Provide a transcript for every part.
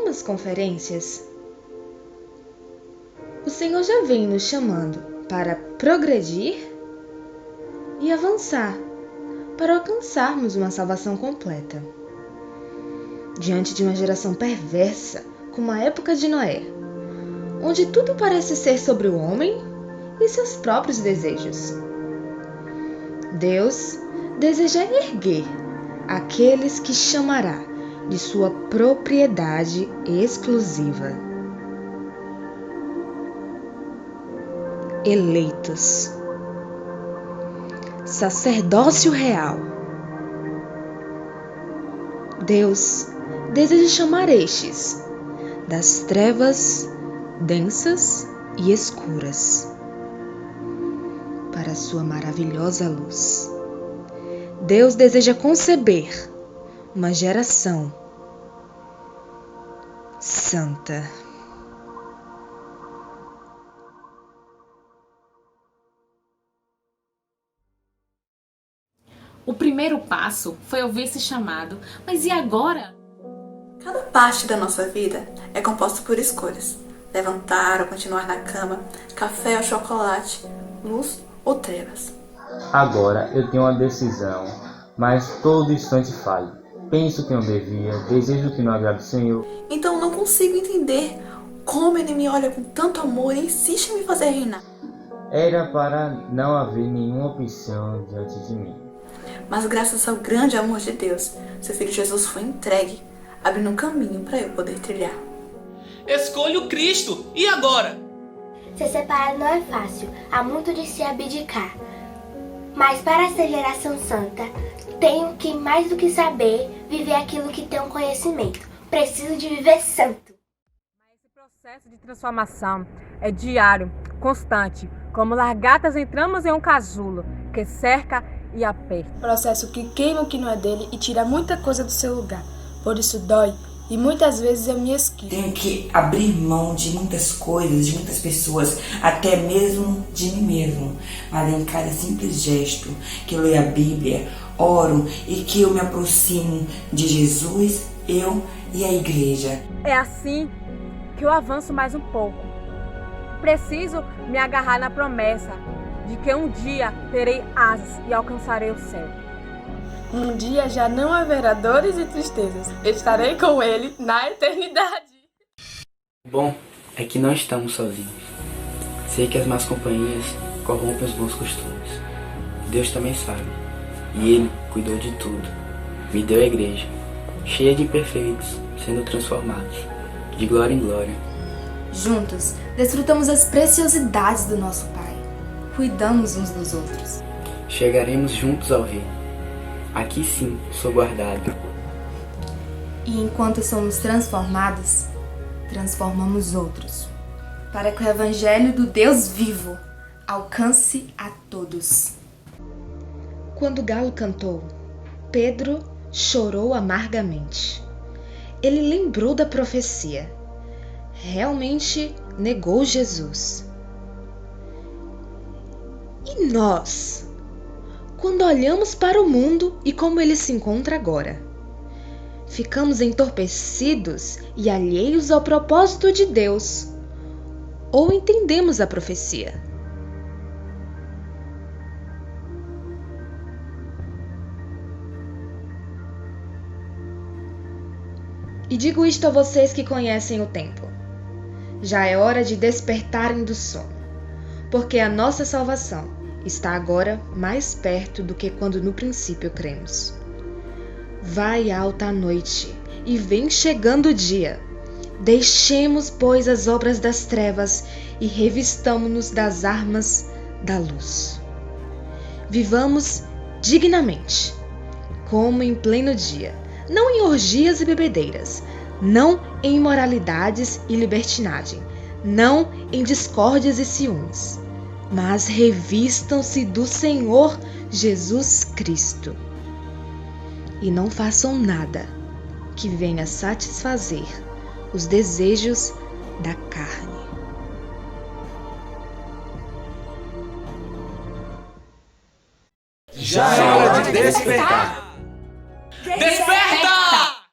algumas conferências, o Senhor já vem nos chamando para progredir e avançar para alcançarmos uma salvação completa. Diante de uma geração perversa, como a época de Noé, onde tudo parece ser sobre o homem e seus próprios desejos, Deus deseja erguer aqueles que chamará de sua propriedade exclusiva. Eleitos, sacerdócio real. Deus deseja chamar estes das trevas densas e escuras para a sua maravilhosa luz. Deus deseja conceber uma geração santa. O primeiro passo foi ouvir esse chamado, mas e agora? Cada parte da nossa vida é composta por escolhas. Levantar ou continuar na cama, café ou chocolate, luz ou trevas. Agora eu tenho uma decisão, mas todo instante falho. Penso que não devia, desejo que não agrade o Senhor. Então não consigo entender como Ele me olha com tanto amor e insiste em me fazer reinar. Era para não haver nenhuma opção diante de mim. Mas graças ao grande amor de Deus, seu Filho Jesus foi entregue, abrindo um caminho para eu poder trilhar. Escolho Cristo, e agora? Ser separado não é fácil, há muito de se abdicar. Mas para ser geração santa, tenho que, mais do que saber, viver aquilo que tenho conhecimento. Preciso de viver santo. Esse processo de transformação é diário, constante, como largatas entramos em um casulo que cerca e aperta. Processo que queima o que não é dele e tira muita coisa do seu lugar. Por isso dói e muitas vezes eu me esquivo. Tenho que abrir mão de muitas coisas, de muitas pessoas, até mesmo de mim mesmo. Mas em cada simples gesto que eu leio a Bíblia, oro e que eu me aproximo de Jesus, eu e a igreja. É assim que eu avanço mais um pouco. Preciso me agarrar na promessa de que um dia terei asas e alcançarei o céu. Um dia já não haverá dores e tristezas. Estarei com ele na eternidade. O bom é que não estamos sozinhos. Sei que as más companhias corrompem os bons costumes. Deus também sabe. E Ele cuidou de tudo. Me deu a igreja, cheia de imperfeitos, sendo transformados, de glória em glória. Juntos, desfrutamos as preciosidades do nosso Pai. Cuidamos uns dos outros. Chegaremos juntos ao reino. Aqui sim sou guardado. E enquanto somos transformados, transformamos outros. Para que o Evangelho do Deus vivo alcance a todos. Quando o galo cantou, Pedro chorou amargamente. Ele lembrou da profecia. Realmente negou Jesus. E nós? Quando olhamos para o mundo e como ele se encontra agora, ficamos entorpecidos e alheios ao propósito de Deus, ou entendemos a profecia? E digo isto a vocês que conhecem o tempo. Já é hora de despertarem do sono, porque a nossa salvação está agora mais perto do que quando no princípio cremos. Vai alta a noite e vem chegando o dia. Deixemos, pois, as obras das trevas e revistamo-nos das armas da luz. Vivamos dignamente, como em pleno dia, não em orgias e bebedeiras, não em imoralidades e libertinagem, não em discórdias e ciúmes, mas revistam-se do Senhor Jesus Cristo. E não façam nada que venha satisfazer os desejos da carne. Já é hora de despertar! Desperta!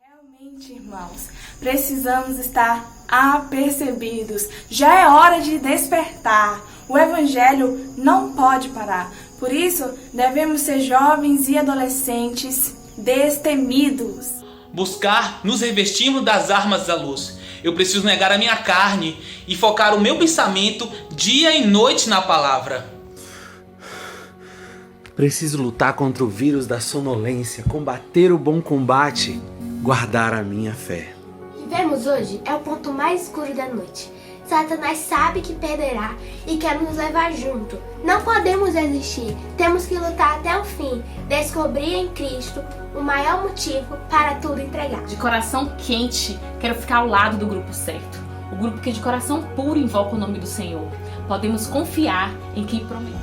Realmente, irmãos, Precisamos estar apercebidos. Já é hora de despertar. O Evangelho não pode parar. Por isso, devemos ser jovens e adolescentes destemidos. Buscar nos revestirmos das armas da luz. Eu preciso negar a minha carne e focar o meu pensamento dia e noite na palavra. Preciso lutar contra o vírus da sonolência, combater o bom combate, guardar a minha fé. Vivemos hoje é o ponto mais escuro da noite. Satanás sabe que perderá e quer nos levar junto. Não podemos resistir, temos que lutar até o fim, descobrir em Cristo o maior motivo para tudo entregar. De coração quente, quero ficar ao lado do grupo certo. O grupo que de coração puro invoca o nome do Senhor. Podemos confiar em quem prometeu.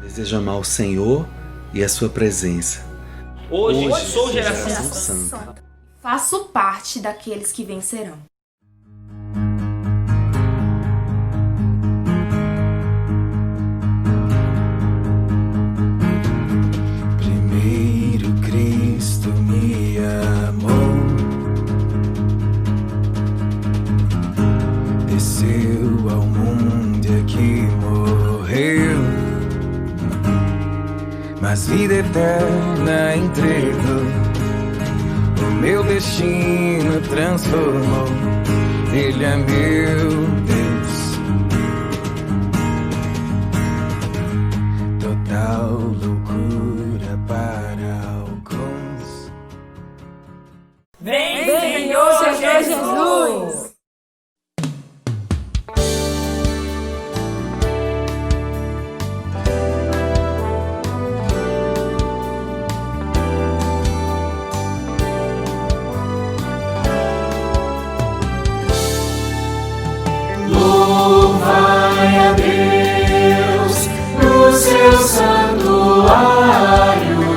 Desejo amar o Senhor e a sua presença. Hoje sou geração santa. Faço parte daqueles que vencerão. Primeiro Cristo me amou, desceu ao mundo e aqui morreu, mas vida eterna entregou, o meu destino transformou. Ele é meu Deus, total loucura para alguns. Vem, Senhor Jesus! Louvai a Deus no seu santuário,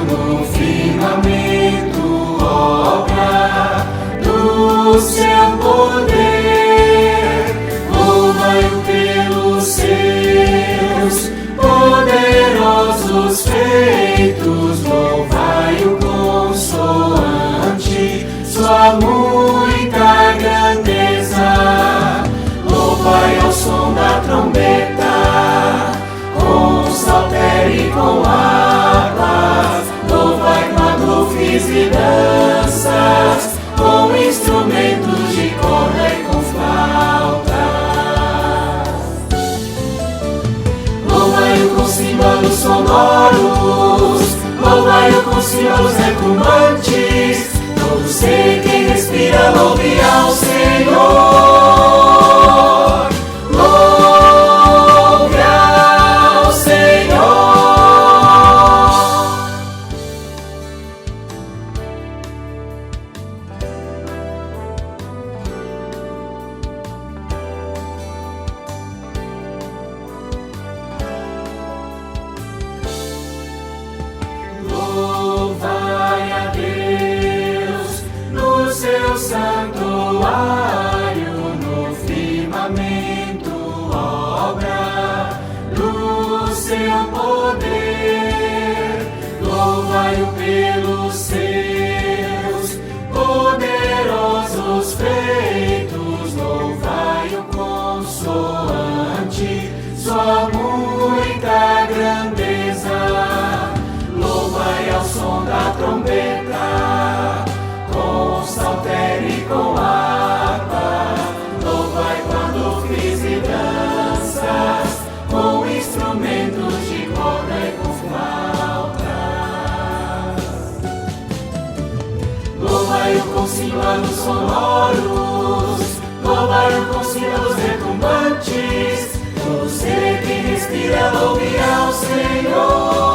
no firmamento, obra do seu poder. Louvai-o pelos seus poderosos feitos, louvai-o consoante sua muita grandeza. Louvai ao som da trombeta, com saltério e com harpas. Louvai com adufes e danças, com instrumentos de corda e com flautas. Louvai-o com símbolos sonoros, louvai-o com símbolos retumbantes. Todo ser que respira, louve ao Senhor. Louvai a Deus no seu santuário, no firmamento, obra do seu poder. Louvai-o pelos seus poderosos feitos, louvai-o consoante sua muita grandeza. Louvai ao som da trombeta, com saltério e com harpa. Louvai com adufes e danças, com instrumentos de corda e com flautas. Louvai-o com símbolos sonoros, louvai-o com símbolos retumbantes. Todo ser que respira, louve ao Senhor.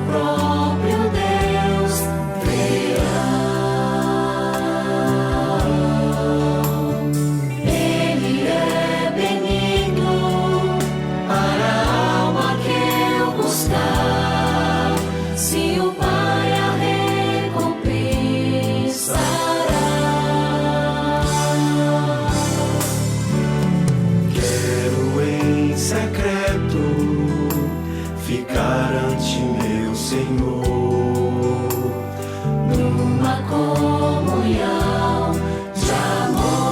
próprio Deus verão. Ele é benigno para a alma que eu buscar. Se o Pai a recompensará. Quero em secreto ficar ante meu Senhor, numa comunhão de amor,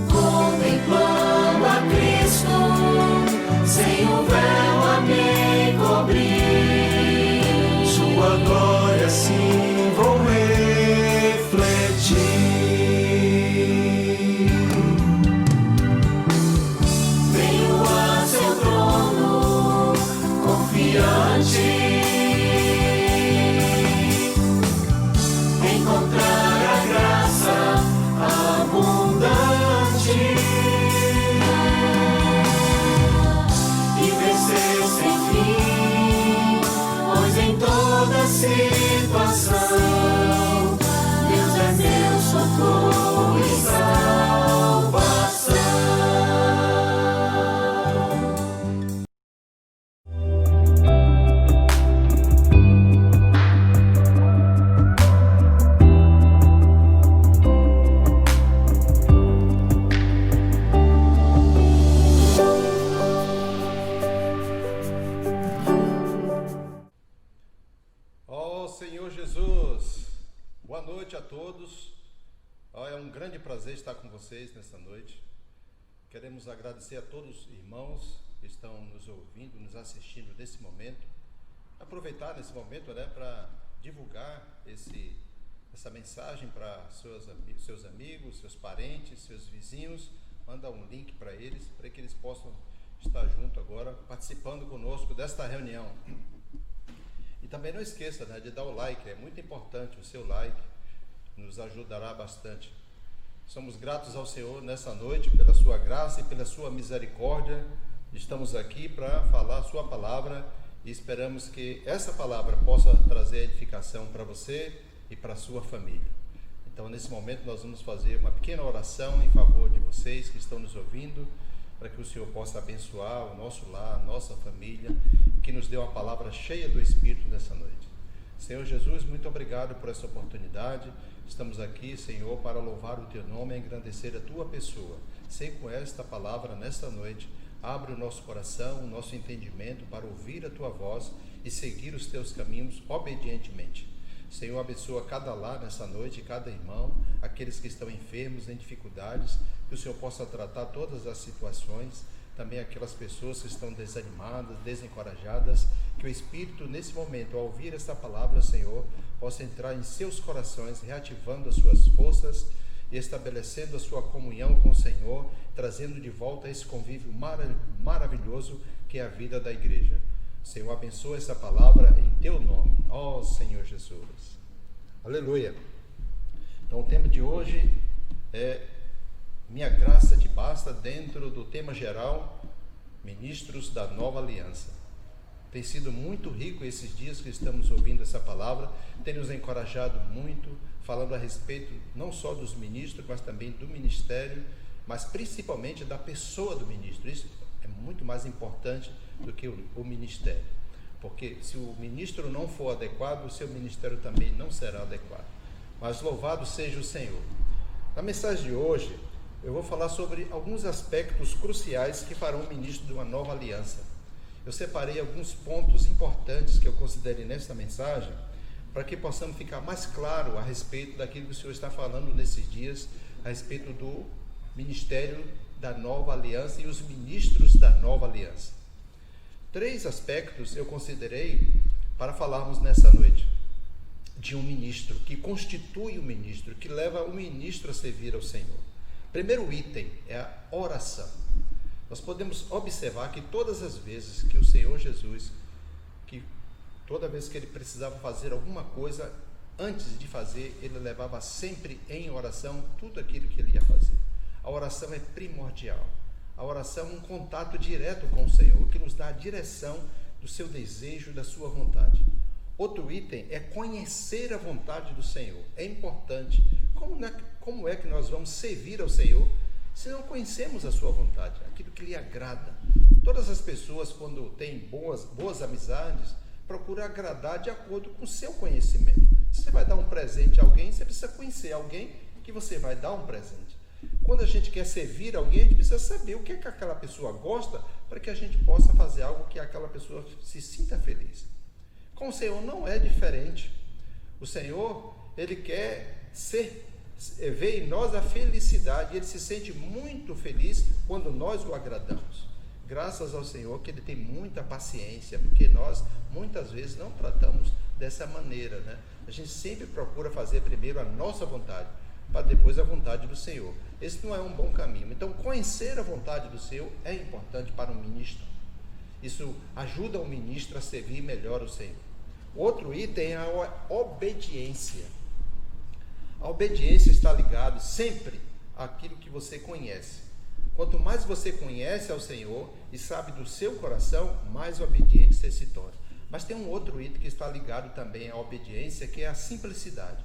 contemplando a Cristo, sem o véu a me cobrir. Sua glória assim vou refletir. Venho a seu trono confiante, encontrar a graça abundante e vencer sem fim, pois em toda situação Deus é meu socorro e salvação. Ó Senhor Jesus, boa noite a todos. É um grande prazer estar com vocês nessa noite. Queremos agradecer a todos os irmãos que estão nos ouvindo, nos assistindo nesse momento. Aproveitar nesse momento, para divulgar essa mensagem para seus amigos, seus parentes, seus vizinhos. Manda um link para que eles possam estar junto agora, participando conosco desta reunião. E também não esqueça, de dar o like, é muito importante o seu like, nos ajudará bastante. Somos gratos ao Senhor nessa noite pela sua graça e pela sua misericórdia. Estamos aqui para falar a sua palavra e esperamos que essa palavra possa trazer edificação para você e para a sua família. Então, nesse momento, nós vamos fazer uma pequena oração em favor de vocês que estão nos ouvindo, para que o Senhor possa abençoar o nosso lar, a nossa família, que nos dê uma palavra cheia do Espírito nessa noite. Senhor Jesus, muito obrigado por essa oportunidade. Estamos aqui, Senhor, para louvar o Teu nome e engrandecer a Tua pessoa. Sei com esta palavra nesta noite, abre o nosso coração, o nosso entendimento para ouvir a Tua voz e seguir os Teus caminhos obedientemente. Senhor, abençoa cada lar nessa noite, cada irmão, aqueles que estão enfermos, em dificuldades, que o Senhor possa tratar todas as situações, também aquelas pessoas que estão desanimadas, desencorajadas, que o Espírito, nesse momento, ao ouvir esta palavra, Senhor, possa entrar em seus corações, reativando as suas forças e estabelecendo a sua comunhão com o Senhor, trazendo de volta esse convívio maravilhoso que é a vida da igreja. Senhor, abençoa essa palavra em Teu nome, ó Senhor Jesus. Aleluia. Então, o tema de hoje é Minha Graça Te Basta, dentro do tema geral, Ministros da Nova Aliança. Tem sido muito rico esses dias que estamos ouvindo essa palavra, tem nos encorajado muito, falando a respeito não só dos ministros, mas também do ministério, mas principalmente da pessoa do ministro. Isso é muito mais importante do que o ministério, porque se o ministro não for adequado, o seu ministério também não será adequado. Mas louvado seja o Senhor. Na mensagem de hoje, eu vou falar sobre alguns aspectos cruciais que farão o ministro de uma nova aliança. Eu separei alguns pontos importantes que eu considerei nesta mensagem, para que possamos ficar mais claro a respeito daquilo que o Senhor está falando nesses dias, a respeito do ministério da nova aliança e os ministros da nova aliança. 3 aspectos eu considerei para falarmos nessa noite de um ministro, que constitui o ministro, que leva o ministro a servir ao Senhor. Primeiro item é a oração. Nós podemos observar que todas as vezes que o Senhor Jesus, toda vez que ele precisava fazer alguma coisa, antes de fazer, ele levava sempre em oração tudo aquilo que ele ia fazer. A oração é primordial. A oração é um contato direto com o Senhor, que nos dá a direção do seu desejo, da sua vontade. Outro item é conhecer a vontade do Senhor. É importante. Como é que nós vamos servir ao Senhor se não conhecemos a sua vontade, aquilo que lhe agrada? Todas as pessoas, quando têm boas amizades, procuram agradar de acordo com o seu conhecimento. Se você vai dar um presente a alguém, você precisa conhecer alguém que você vai dar um presente. Quando a gente quer servir alguém, a gente precisa saber o que é que aquela pessoa gosta para que a gente possa fazer algo que aquela pessoa se sinta feliz. Com o Senhor não é diferente. O Senhor, Ele quer ver em nós a felicidade. Ele se sente muito feliz quando nós o agradamos. Graças ao Senhor que Ele tem muita paciência, porque nós muitas vezes não tratamos dessa maneira, né? A gente sempre procura fazer primeiro a nossa vontade, para depois a vontade do Senhor. Esse não é um bom caminho. Então, conhecer a vontade do Senhor é importante para um ministro. Isso ajuda o ministro a servir melhor o Senhor. Outro item é a obediência. A obediência está ligada sempre àquilo que você conhece. Quanto mais você conhece ao Senhor e sabe do seu coração, mais obediente você se torna. Mas tem um outro item que está ligado também à obediência, que é a simplicidade.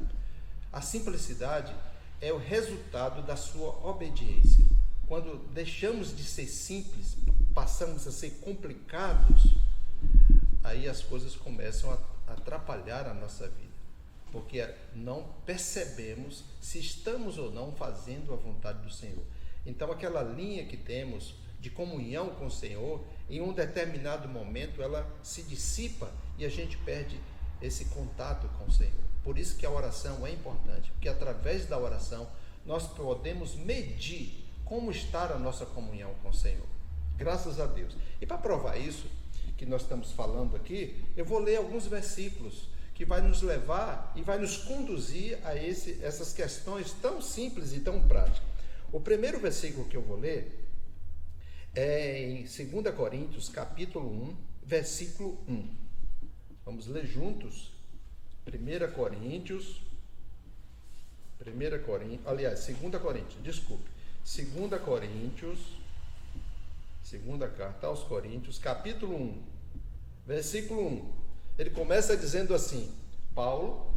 A simplicidade é o resultado da sua obediência. Quando deixamos de ser simples, passamos a ser complicados, aí as coisas começam a atrapalhar a nossa vida, porque não percebemos se estamos ou não fazendo a vontade do Senhor. Então, aquela linha que temos de comunhão com o Senhor, em um determinado momento, ela se dissipa e a gente perde esse contato com o Senhor. Por isso que a oração é importante, porque através da oração nós podemos medir como está a nossa comunhão com o Senhor. Graças a Deus. E para provar isso que nós estamos falando aqui, eu vou ler alguns versículos que vai nos levar e vai nos conduzir a essas questões tão simples e tão práticas. O primeiro versículo que eu vou ler é em 2 Coríntios, capítulo 1, versículo 1. Vamos ler juntos. 2 Coríntios, segunda carta aos Coríntios, capítulo 1, versículo 1. Ele começa dizendo assim: Paulo,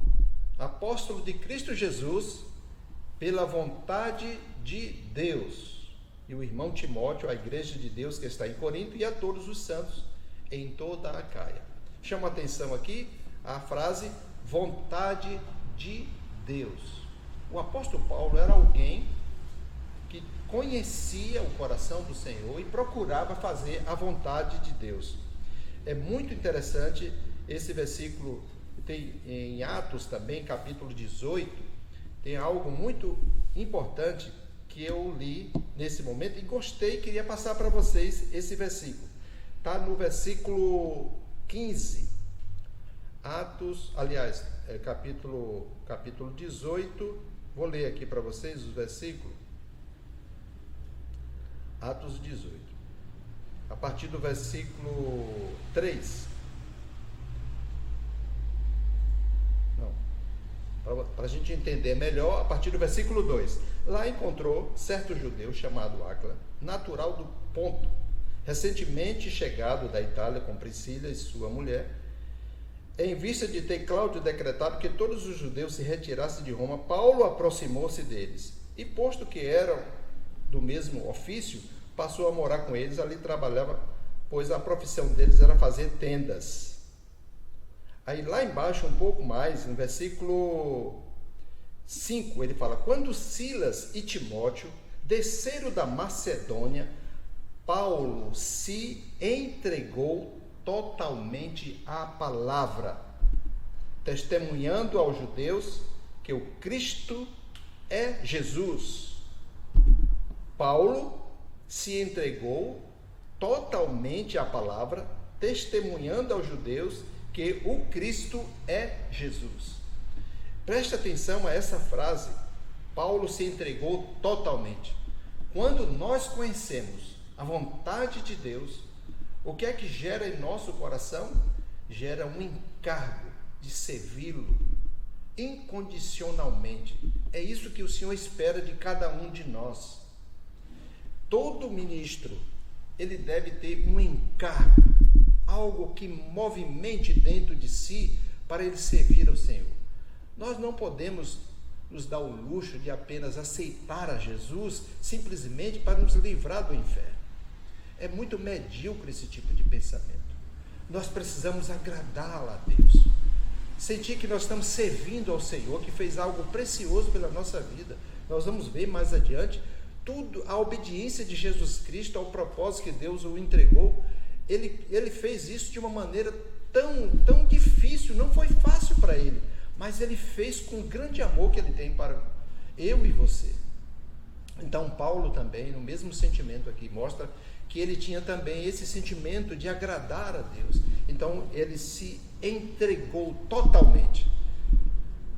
apóstolo de Cristo Jesus, pela vontade de Deus, e o irmão Timóteo, a igreja de Deus que está em Corinto, e a todos os santos em toda a Acaia. Chama a atenção aqui a frase vontade de Deus. O apóstolo Paulo era alguém que conhecia o coração do Senhor e procurava fazer a vontade de Deus. É muito interessante esse versículo. Tem em Atos também, capítulo 18, tem algo muito importante que eu li nesse momento e gostei, queria passar para vocês esse versículo. Está no versículo 15. Atos, aliás, capítulo 18, vou ler aqui para vocês os versículos. Atos 18, a partir do versículo 3. Para a gente entender melhor, a partir do versículo 2. Lá encontrou certo judeu chamado Áquila, natural do Ponto, recentemente chegado da Itália com Priscila e sua mulher. Em vista de ter Cláudio decretado que todos os judeus se retirassem de Roma, Paulo aproximou-se deles e, posto que eram do mesmo ofício, passou a morar com eles. Ali trabalhava, pois a profissão deles era fazer tendas. Aí lá embaixo, um pouco mais, no versículo 5, ele fala: quando Silas e Timóteo desceram da Macedônia, Paulo se entregou totalmente à palavra, testemunhando aos judeus que o Cristo é Jesus. Paulo se entregou totalmente à palavra, testemunhando aos judeus que o Cristo é Jesus. Preste atenção a essa frase. Paulo se entregou totalmente. Quando nós conhecemos a vontade de Deus, o que é que gera em nosso coração? Gera um encargo de servi-lo incondicionalmente. É isso que o Senhor espera de cada um de nós. todo ministro, ele deve ter um encargo, algo que movimente dentro de si para ele servir ao Senhor. Nós não podemos nos dar o luxo de apenas aceitar a Jesus simplesmente para nos livrar do inferno. É muito medíocre esse tipo de pensamento. Nós precisamos agradá-lo a Deus. Sentir que nós estamos servindo ao Senhor, que fez algo precioso pela nossa vida. Nós vamos ver mais adiante tudo, a obediência de Jesus Cristo ao propósito que Deus o entregou. Ele fez isso de uma maneira tão difícil, não foi fácil para ele, mas ele fez com o grande amor que ele tem para eu e você. Então Paulo também, no mesmo sentimento aqui, mostra que ele tinha também esse sentimento de agradar a Deus. Então ele se entregou totalmente.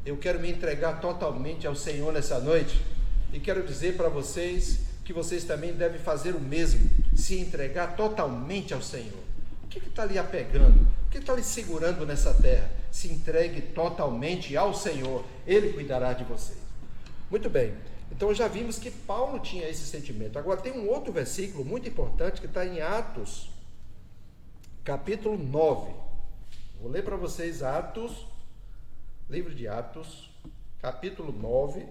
Eu quero me entregar totalmente ao Senhor nessa noite e quero dizer para vocês que vocês também devem fazer o mesmo, se entregar totalmente ao Senhor. O que está lhe apegando? O que está lhe segurando nessa terra? Se entregue totalmente ao Senhor, Ele cuidará de vocês. Muito bem, então já vimos que Paulo tinha esse sentimento. Agora tem um outro versículo muito importante que está em Atos, capítulo 9. Vou ler para vocês Atos, livro de Atos, capítulo 9.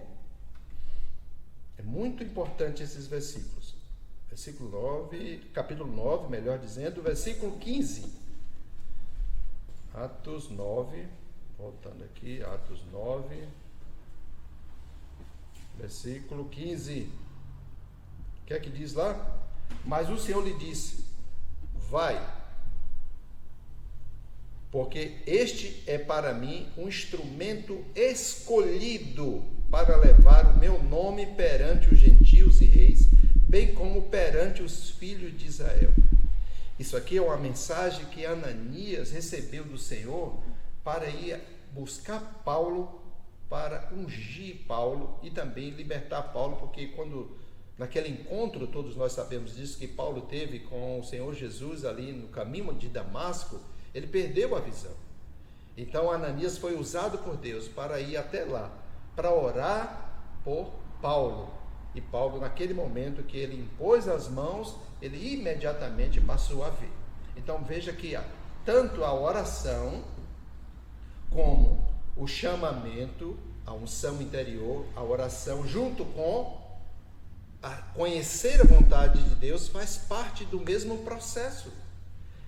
É muito importante esses versículos. Versículo 9, capítulo 9, melhor dizendo, versículo 15. Atos 9, voltando aqui, Atos 9, versículo 15. O que é que diz lá? Mas o Senhor lhe disse: vai, porque este é para mim um instrumento escolhido para levar o meu nome perante os gentios e reis, bem como perante os filhos de Israel. Isso aqui é uma mensagem que Ananias recebeu do Senhor para ir buscar Paulo, para ungir Paulo e também libertar Paulo, porque quando naquele encontro, todos nós sabemos disso, que Paulo teve com o Senhor Jesus ali no caminho de Damasco, ele perdeu a visão. Então Ananias foi usado por Deus para ir até lá, para orar por Paulo. E Paulo, naquele momento que ele impôs as mãos, ele imediatamente passou a ver. Então veja que tanto a oração como o chamamento, a unção interior, a oração junto com a conhecer a vontade de Deus faz parte do mesmo processo.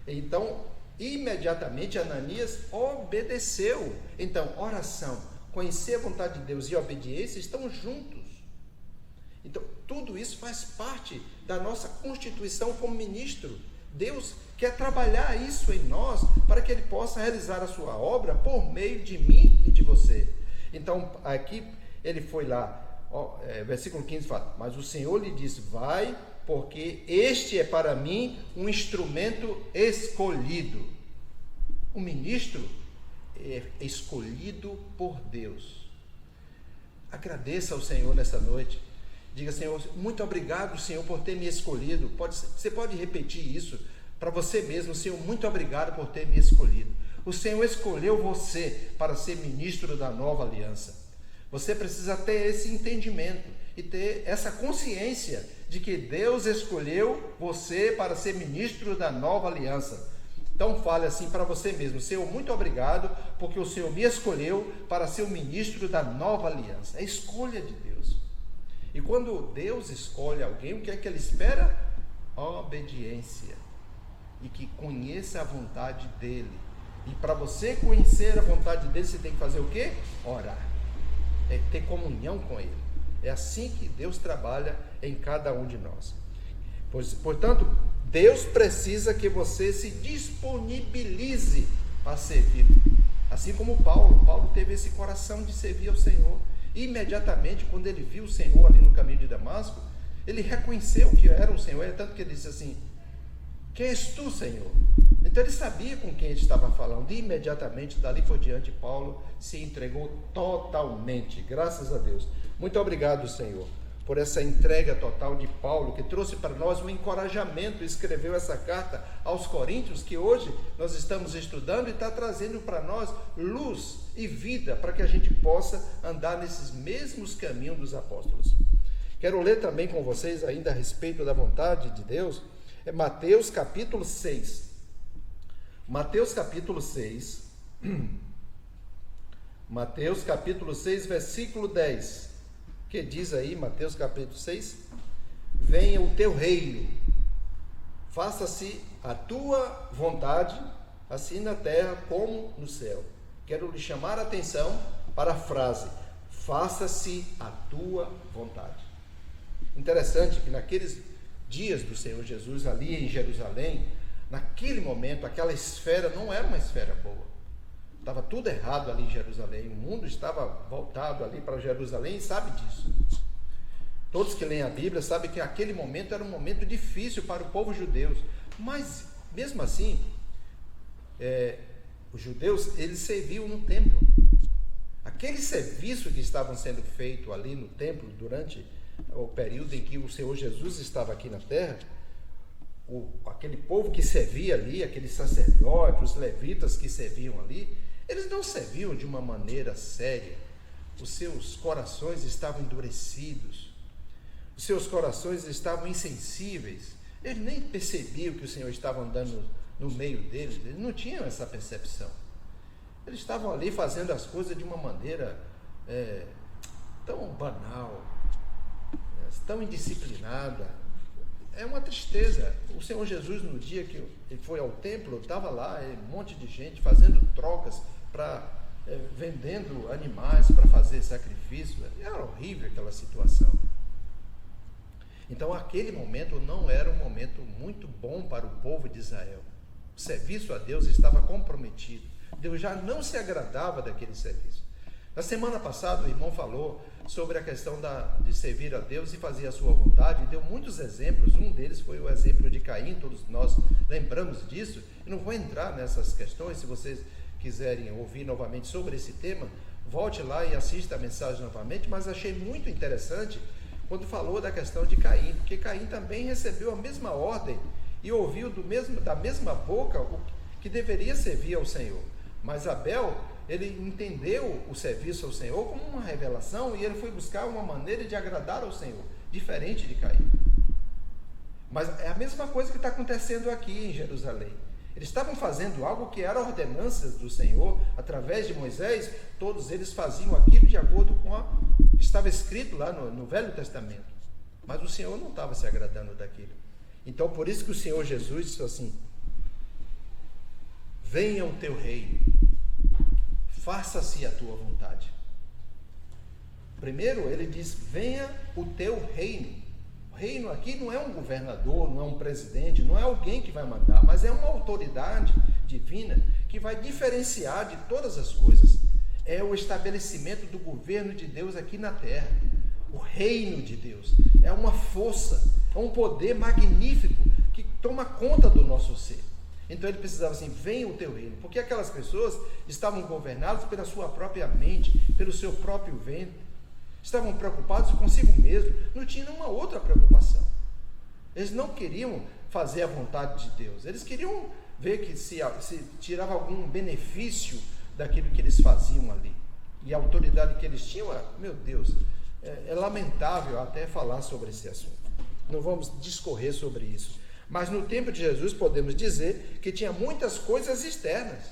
Então, imediatamente Ananias obedeceu. Então, oração, conhecer a vontade de Deus e obediência estão juntos. Então, tudo isso faz parte da nossa constituição como ministro. Deus quer trabalhar isso em nós para que Ele possa realizar a sua obra por meio de mim e de você. Então, aqui ele foi lá, versículo 15 fala: mas o Senhor lhe disse: vai, porque este é para mim um instrumento escolhido. O ministro é escolhido por Deus. Agradeça ao Senhor nessa noite. Diga: Senhor, muito obrigado, Senhor, por ter me escolhido. Você pode repetir isso para você mesmo: Senhor, muito obrigado por ter me escolhido. O Senhor escolheu você para ser ministro da nova aliança. Você precisa ter esse entendimento e ter essa consciência de que Deus escolheu você para ser ministro da nova aliança. Então fale assim para você mesmo: Senhor, muito obrigado porque o Senhor me escolheu para ser o ministro da nova aliança. É escolha de Deus. E quando Deus escolhe alguém, o que é que Ele espera? Obediência. E que conheça a vontade dEle. E para você conhecer a vontade dEle, você tem que fazer o quê? Orar. É ter comunhão com Ele. É assim que Deus trabalha em cada um de nós. Portanto, Deus precisa que você se disponibilize para servir. Assim como Paulo teve esse coração de servir ao Senhor. Imediatamente, quando ele viu o Senhor ali no caminho de Damasco, ele reconheceu que era o Senhor, tanto que ele disse assim: quem és tu, Senhor? Então ele sabia com quem ele estava falando. E imediatamente, dali por diante, Paulo se entregou totalmente, graças a Deus. Muito obrigado, Senhor, por essa entrega total de Paulo, que trouxe para nós um encorajamento, escreveu essa carta aos Coríntios, que hoje nós estamos estudando, e está trazendo para nós luz e vida, para que a gente possa andar nesses mesmos caminhos dos apóstolos. Quero ler também com vocês ainda a respeito da vontade de Deus. É Mateus capítulo 6. Mateus capítulo 6. Mateus capítulo 6, versículo 10. Que diz aí, Mateus capítulo 6? Venha o teu reino, faça-se a tua vontade, assim na terra como no céu. Quero lhe chamar a atenção para a frase, faça-se a tua vontade. Interessante que naqueles dias do Senhor Jesus ali em Jerusalém, naquele momento, aquela esfera não era uma esfera boa. Estava tudo errado ali em Jerusalém. O mundo estava voltado ali para Jerusalém e sabe disso. Todos que leem a Bíblia sabem que aquele momento era um momento difícil para o povo judeu. Mas, mesmo assim, os judeus, eles serviam no templo. Aquele serviço que estavam sendo feito ali no templo durante o período em que o Senhor Jesus estava aqui na terra, aquele povo que servia ali, aqueles sacerdotes, os levitas que serviam ali, eles não serviam de uma maneira séria. Os seus corações estavam endurecidos, os seus corações estavam insensíveis, eles nem percebiam que o Senhor estava andando no meio deles, eles não tinham essa percepção. Eles estavam ali fazendo as coisas de uma maneira tão banal, tão indisciplinada. É uma tristeza. O Senhor Jesus, no dia que ele foi ao templo, estava lá, um monte de gente fazendo trocas, vendendo animais para fazer sacrifício. Era horrível aquela situação. Então, aquele momento não era um momento muito bom para o povo de Israel. O serviço a Deus estava comprometido. Deus já não se agradava daquele serviço. Na semana passada, o irmão falou sobre a questão de servir a Deus e fazer a sua vontade, e deu muitos exemplos. Um deles foi o exemplo de Caim, todos nós lembramos disso. Eu não vou entrar nessas questões. Se vocês quiserem ouvir novamente sobre esse tema, volte lá e assista a mensagem novamente, mas achei muito interessante quando falou da questão de Caim, porque Caim também recebeu a mesma ordem e ouviu da mesma boca o que deveria servir ao Senhor. Mas Abel, ele entendeu o serviço ao Senhor como uma revelação e ele foi buscar uma maneira de agradar ao Senhor, diferente de Caim. Mas é a mesma coisa que está acontecendo aqui em Jerusalém. Eles estavam fazendo algo que era ordenanças do Senhor, através de Moisés, todos eles faziam aquilo de acordo com o que estava escrito lá no Velho Testamento. Mas o Senhor não estava se agradando daquilo. Então, por isso que o Senhor Jesus disse assim, venha o teu reino, faça-se a tua vontade. Primeiro ele diz, venha o teu reino. O reino aqui não é um governador, não é um presidente, não é alguém que vai mandar, mas é uma autoridade divina que vai diferenciar de todas as coisas. É o estabelecimento do governo de Deus aqui na terra. O reino de Deus é uma força, é um poder magnífico que toma conta do nosso ser. Então ele precisava assim, venha o teu reino, porque aquelas pessoas estavam governadas pela sua própria mente, pelo seu próprio ventre, estavam preocupados consigo mesmo, não tinham nenhuma outra preocupação. Eles não queriam fazer a vontade de Deus, eles queriam ver que se tirava algum benefício daquilo que eles faziam ali. E a autoridade que eles tinham, meu Deus, é lamentável até falar sobre esse assunto. Não vamos discorrer sobre isso. Mas no tempo de Jesus podemos dizer que tinha muitas coisas externas,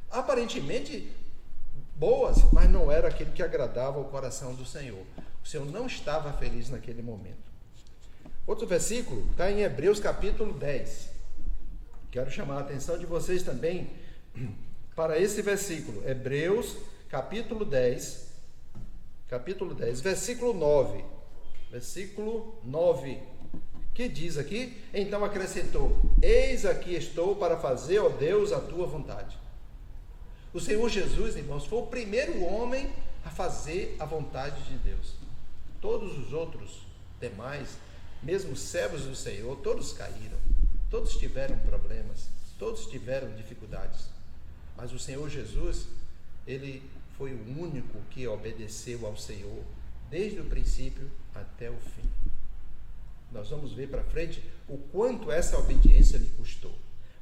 aparentemente boas, mas não era aquilo que agradava o coração do Senhor. O Senhor não estava feliz naquele momento. Outro versículo está em Hebreus capítulo 10. Quero chamar a atenção de vocês também para esse versículo. Hebreus capítulo 10, versículo 9. Versículo 9. Que diz aqui, então acrescentou, eis aqui estou para fazer, ó Deus, a tua vontade. O Senhor Jesus, irmãos, foi o primeiro homem a fazer a vontade de Deus. Todos os outros demais, mesmo servos do Senhor, todos caíram, todos tiveram problemas, todos tiveram dificuldades. Mas o Senhor Jesus, ele foi o único que obedeceu ao Senhor, desde o princípio até o fim. Nós vamos ver para frente o quanto essa obediência lhe custou,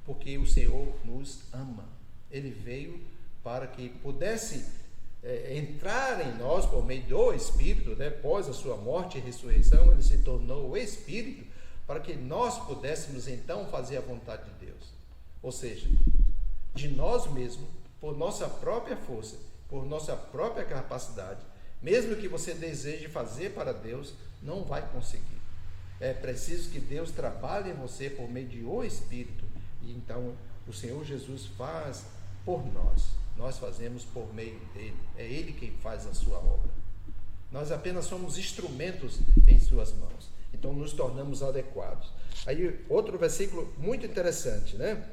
porque o Senhor nos ama. Ele veio para que pudesse entrar em nós por meio do Espírito, né? Após a sua morte e ressurreição, ele se tornou o Espírito, para que nós pudéssemos então fazer a vontade de Deus. Ou seja, de nós mesmos, por nossa própria força, por nossa própria capacidade, mesmo que você deseje fazer para Deus, não vai conseguir. É preciso que Deus trabalhe em você por meio de o Espírito. E então o Senhor Jesus faz por nós. Nós fazemos por meio dele. É ele quem faz a sua obra. Nós apenas somos instrumentos em suas mãos. Então nos tornamos adequados. Aí outro versículo muito interessante, né?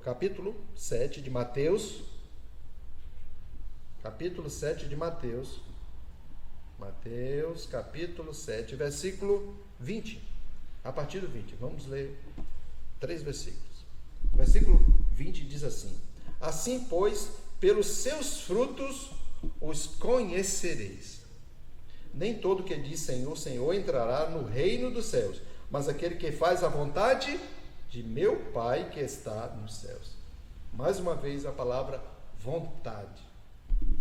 Capítulo 7 de Mateus. Capítulo 7 de Mateus. Mateus, capítulo 7, versículo 20. A partir do 20. Vamos ler 3 versículos. Versículo 20 diz assim: assim, pois, pelos seus frutos os conhecereis. Nem todo que diz Senhor, Senhor entrará no reino dos céus, mas aquele que faz a vontade de meu Pai que está nos céus. Mais uma vez a palavra vontade.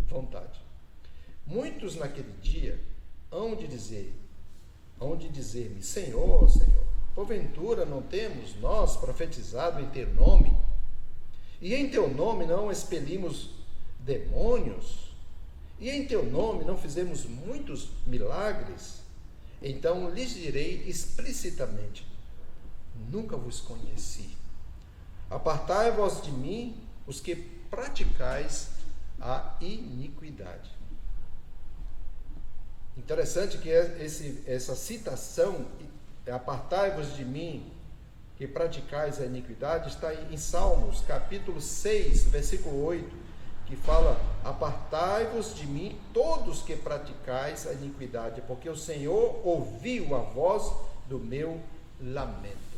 Vontade. Muitos naquele dia hão de dizer-me, Senhor, Senhor, porventura não temos nós profetizado em teu nome? E em teu nome não expelimos demônios? E em teu nome não fizemos muitos milagres? Então lhes direi explicitamente, nunca vos conheci. Apartai-vos de mim, os que praticais a iniquidade. Interessante que essa citação, apartai-vos de mim, que praticais a iniquidade, está em Salmos, capítulo 6, versículo 8, que fala, apartai-vos de mim, todos que praticais a iniquidade, porque o Senhor ouviu a voz do meu lamento.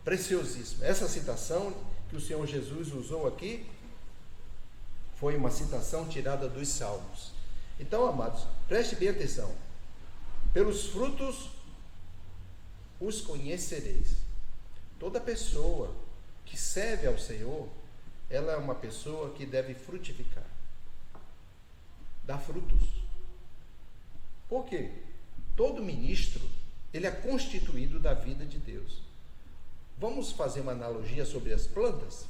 Preciosíssimo. Essa citação que o Senhor Jesus usou aqui, foi uma citação tirada dos Salmos. Então, amados, preste bem atenção. Pelos frutos os conhecereis. Toda pessoa que serve ao Senhor, ela é uma pessoa que deve frutificar. Dar frutos. Por quê? Todo ministro, ele é constituído da vida de Deus. Vamos fazer uma analogia sobre as plantas?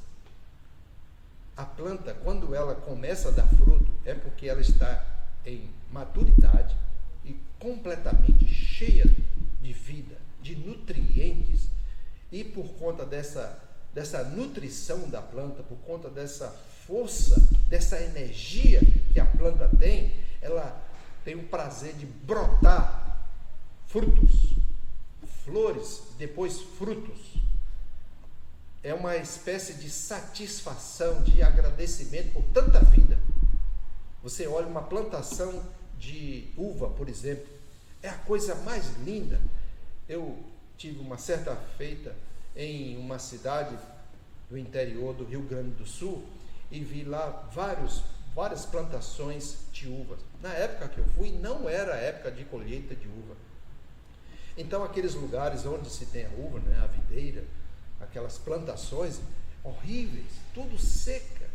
A planta, quando ela começa a dar fruto, é porque ela está em maturidade e completamente cheia de vida, de nutrientes. E por conta dessa nutrição da planta, por conta dessa força, dessa energia que a planta tem, ela tem o prazer de brotar frutos, flores, depois frutos. É uma espécie de satisfação, de agradecimento por tanta vida. Você olha uma plantação de uva, por exemplo, é a coisa mais linda. Eu tive uma certa feita em uma cidade do interior do Rio Grande do Sul e vi lá várias plantações de uvas. Na época que eu fui, não era época de colheita de uva. Então, aqueles lugares onde se tem a uva, né, a videira, aquelas plantações horríveis, tudo seca,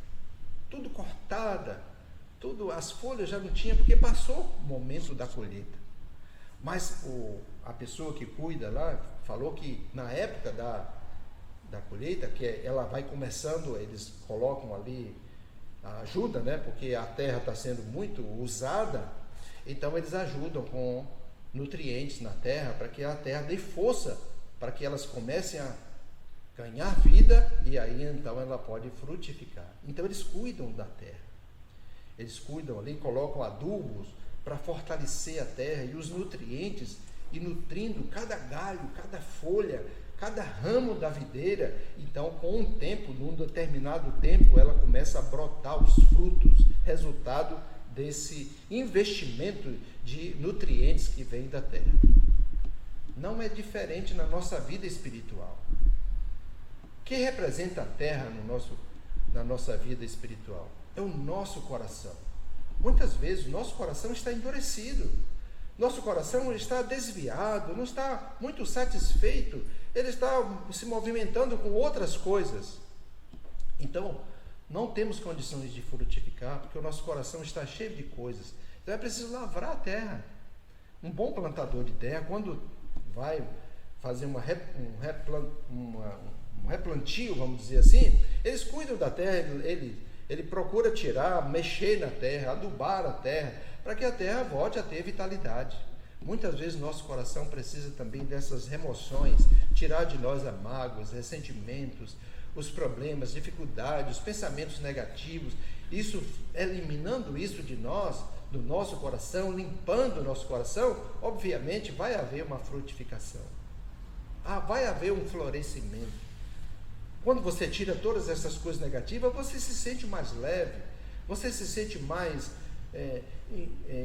tudo cortada, as folhas já não tinha, porque passou o momento da colheita. Mas a pessoa que cuida lá falou que na época da colheita, que ela vai começando, eles colocam ali a ajuda, né? Porque a terra está sendo muito usada, então eles ajudam com nutrientes na terra, para que a terra dê força, para que elas comecem a ganhar vida, e aí então ela pode frutificar. Então eles cuidam da terra. Eles cuidam ali, colocam adubos para fortalecer a terra e os nutrientes, e nutrindo cada galho, cada folha, cada ramo da videira. Então, com um tempo, num determinado tempo, ela começa a brotar os frutos, resultado desse investimento de nutrientes que vem da terra. Não é diferente na nossa vida espiritual. O que representa a terra na nossa vida espiritual? É o nosso coração. Muitas vezes o nosso coração está endurecido, nosso coração está desviado, não está muito satisfeito, ele está se movimentando com outras coisas. Então, não temos condições de frutificar, porque o nosso coração está cheio de coisas. Então é preciso lavrar a terra. Um bom plantador de terra, quando vai fazer um replantio, vamos dizer assim, eles cuidam da terra, ele procura tirar, mexer na terra, adubar a terra, para que a terra volte a ter vitalidade. Muitas vezes nosso coração precisa também dessas remoções, tirar de nós as mágoas, ressentimentos, os problemas, dificuldades, os pensamentos negativos. Isso, eliminando isso de nós, do nosso coração, limpando o nosso coração, obviamente vai haver uma frutificação. Vai haver um florescimento. Quando você tira todas essas coisas negativas, você se sente mais leve, você se sente mais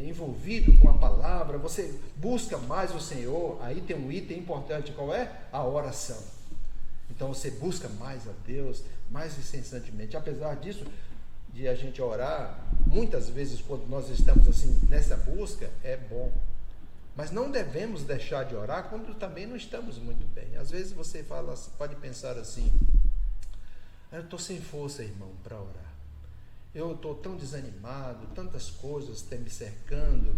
envolvido com a palavra, você busca mais o Senhor. Aí tem um item importante, qual é? A oração. Então você busca mais a Deus, mais incessantemente. Apesar disso, de a gente orar, muitas vezes quando nós estamos assim nessa busca, é bom. Mas não devemos deixar de orar quando também não estamos muito bem. Às vezes você pode pensar assim: eu estou sem força, irmão, para orar. Eu estou tão desanimado, tantas coisas estão me cercando.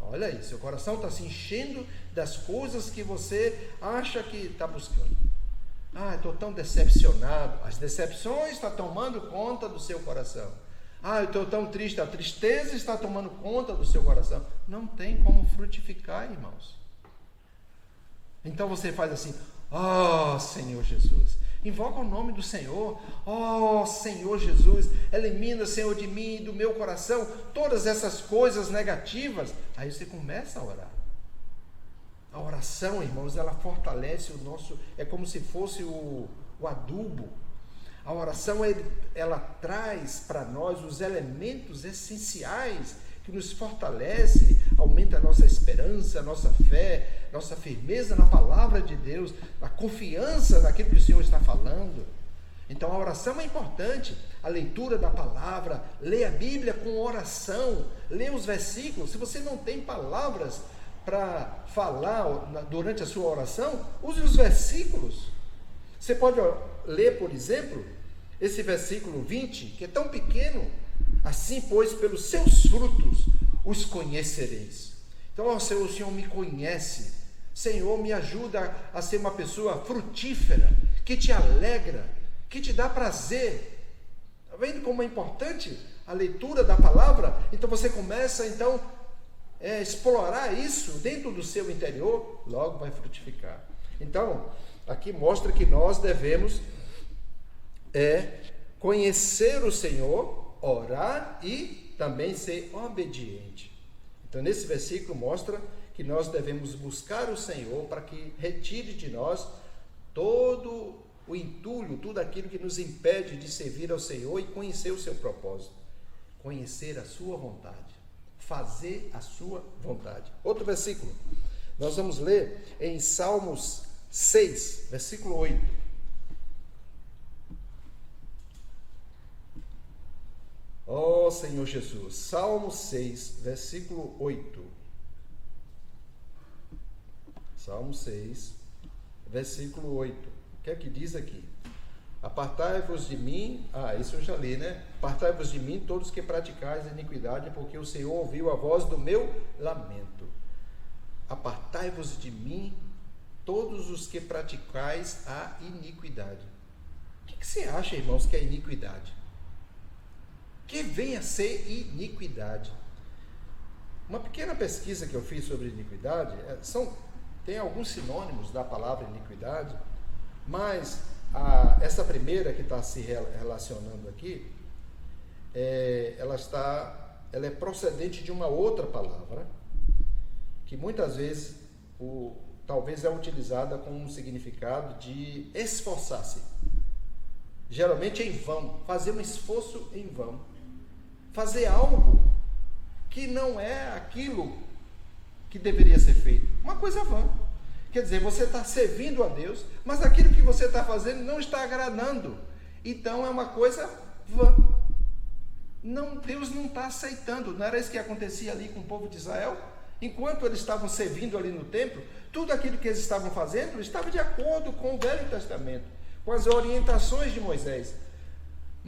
Olha aí, seu coração está se enchendo das coisas que você acha que está buscando. Estou tão decepcionado. As decepções estão tomando conta do seu coração. Eu estou tão triste. A tristeza está tomando conta do seu coração. Não tem como frutificar, irmãos. Então você faz assim: Senhor Jesus. Invoca o nome do Senhor. Senhor Jesus, elimina, Senhor, de mim e do meu coração todas essas coisas negativas. Aí você começa a orar. A oração, irmãos, ela fortalece o nosso, é como se fosse o adubo. A oração, ela traz para nós os elementos essenciais que nos fortalece, aumenta a nossa esperança, a nossa fé, nossa firmeza na palavra de Deus, a confiança naquilo que o Senhor está falando. Então a oração é importante, a leitura da palavra, lê a Bíblia com oração, lê os versículos. Se você não tem palavras para falar durante a sua oração, use os versículos. Você pode ler, por exemplo, esse versículo 20, que é tão pequeno: assim, pois, pelos seus frutos os conhecereis. Então, o Senhor me conhece. Senhor, me ajuda a ser uma pessoa frutífera, que te alegra, que te dá prazer. Está vendo como é importante a leitura da palavra? Então, você começa, explorar isso dentro do seu interior, logo vai frutificar. Então, aqui mostra que nós devemos conhecer o Senhor, orar e também ser obediente. Então, nesse versículo mostra que nós devemos buscar o Senhor para que retire de nós todo o entulho, tudo aquilo que nos impede de servir ao Senhor e conhecer o seu propósito, conhecer a sua vontade, fazer a sua vontade. Outro versículo, nós vamos ler em Salmos 6, versículo 8. Senhor Jesus, Salmo 6, versículo 8. Salmo 6, versículo 8. O que é que diz aqui? Apartai-vos de mim, isso eu já li, né? Apartai-vos de mim todos que praticais a iniquidade, porque o Senhor ouviu a voz do meu lamento. Apartai-vos de mim todos os que praticais a iniquidade. O que você acha, irmãos, que é iniquidade? Que vem a ser iniquidade? Uma pequena pesquisa que eu fiz sobre iniquidade, tem alguns sinônimos da palavra iniquidade, mas essa primeira que está se relacionando aqui, ela é procedente de uma outra palavra, que muitas vezes talvez é utilizada com um significado de esforçar-se. Geralmente em vão, fazer um esforço em vão. Fazer algo que não é aquilo que deveria ser feito. Uma coisa vã. Quer dizer, você está servindo a Deus, mas aquilo que você está fazendo não está agradando. Então é uma coisa vã. Deus não está aceitando. Não era isso que acontecia ali com o povo de Israel? Enquanto eles estavam servindo ali no templo, tudo aquilo que eles estavam fazendo estava de acordo com o Velho Testamento, com as orientações de Moisés.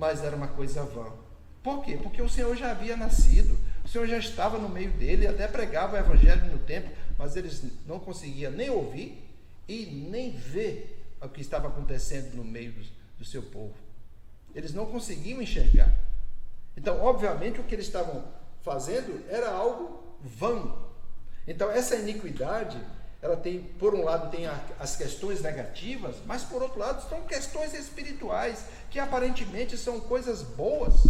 mas era uma coisa vã. Por quê? Porque o Senhor já havia nascido, o Senhor já estava no meio dele, até pregava o evangelho no templo, mas eles não conseguiam nem ouvir e nem ver o que estava acontecendo no meio do seu povo. Eles não conseguiam enxergar. Então, obviamente, o que eles estavam fazendo era algo vã. Então, essa iniquidade, ela tem, por um lado, tem as questões negativas, mas por outro lado, são questões espirituais, que aparentemente são coisas boas.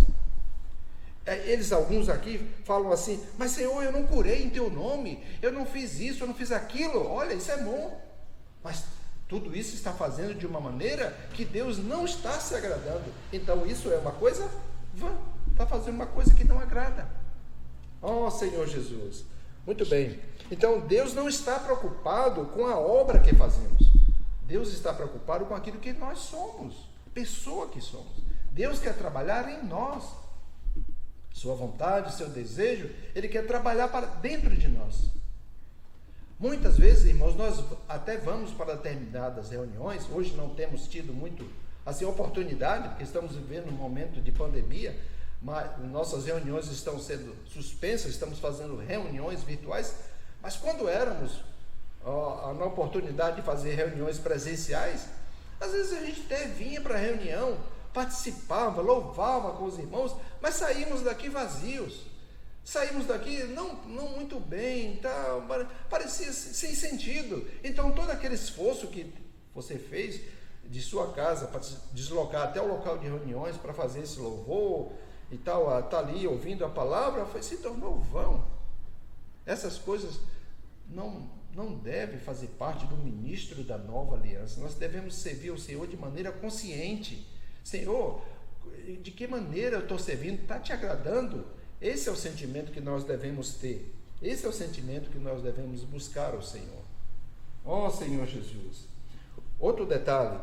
Alguns aqui falam assim, mas Senhor, eu não curei em teu nome, eu não fiz isso, eu não fiz aquilo, olha, isso é bom. Mas tudo isso está fazendo de uma maneira que Deus não está se agradando. Então isso é uma coisa vã, está fazendo uma coisa que não agrada. Oh, Senhor Jesus. Muito bem. Então Deus não está preocupado com a obra que fazemos. Deus está preocupado com aquilo que nós somos, pessoa que somos. Deus quer trabalhar em nós. Sua vontade, seu desejo, Ele quer trabalhar para dentro de nós. Muitas vezes, irmãos, nós até vamos para determinadas reuniões. Hoje não temos tido muito assim, oportunidade, porque estamos vivendo um momento de pandemia, mas nossas reuniões estão sendo suspensas, estamos fazendo reuniões virtuais, mas quando éramos na oportunidade de fazer reuniões presenciais, às vezes a gente até vinha para a reunião, participava, louvava com os irmãos, mas saímos daqui vazios. Saímos daqui não muito bem, tá, parecia sem sentido. Então todo aquele esforço que você fez de sua casa para se deslocar até o local de reuniões para fazer esse louvor e tal, tá ali ouvindo a palavra, se tornou vão. Essas coisas não devem fazer parte do ministro da nova aliança. Nós devemos servir o Senhor de maneira consciente. Senhor, de que maneira eu estou servindo? Está te agradando? Esse é o sentimento que nós devemos ter. Esse é o sentimento que nós devemos buscar ao Senhor. Ó Senhor Jesus. Outro detalhe,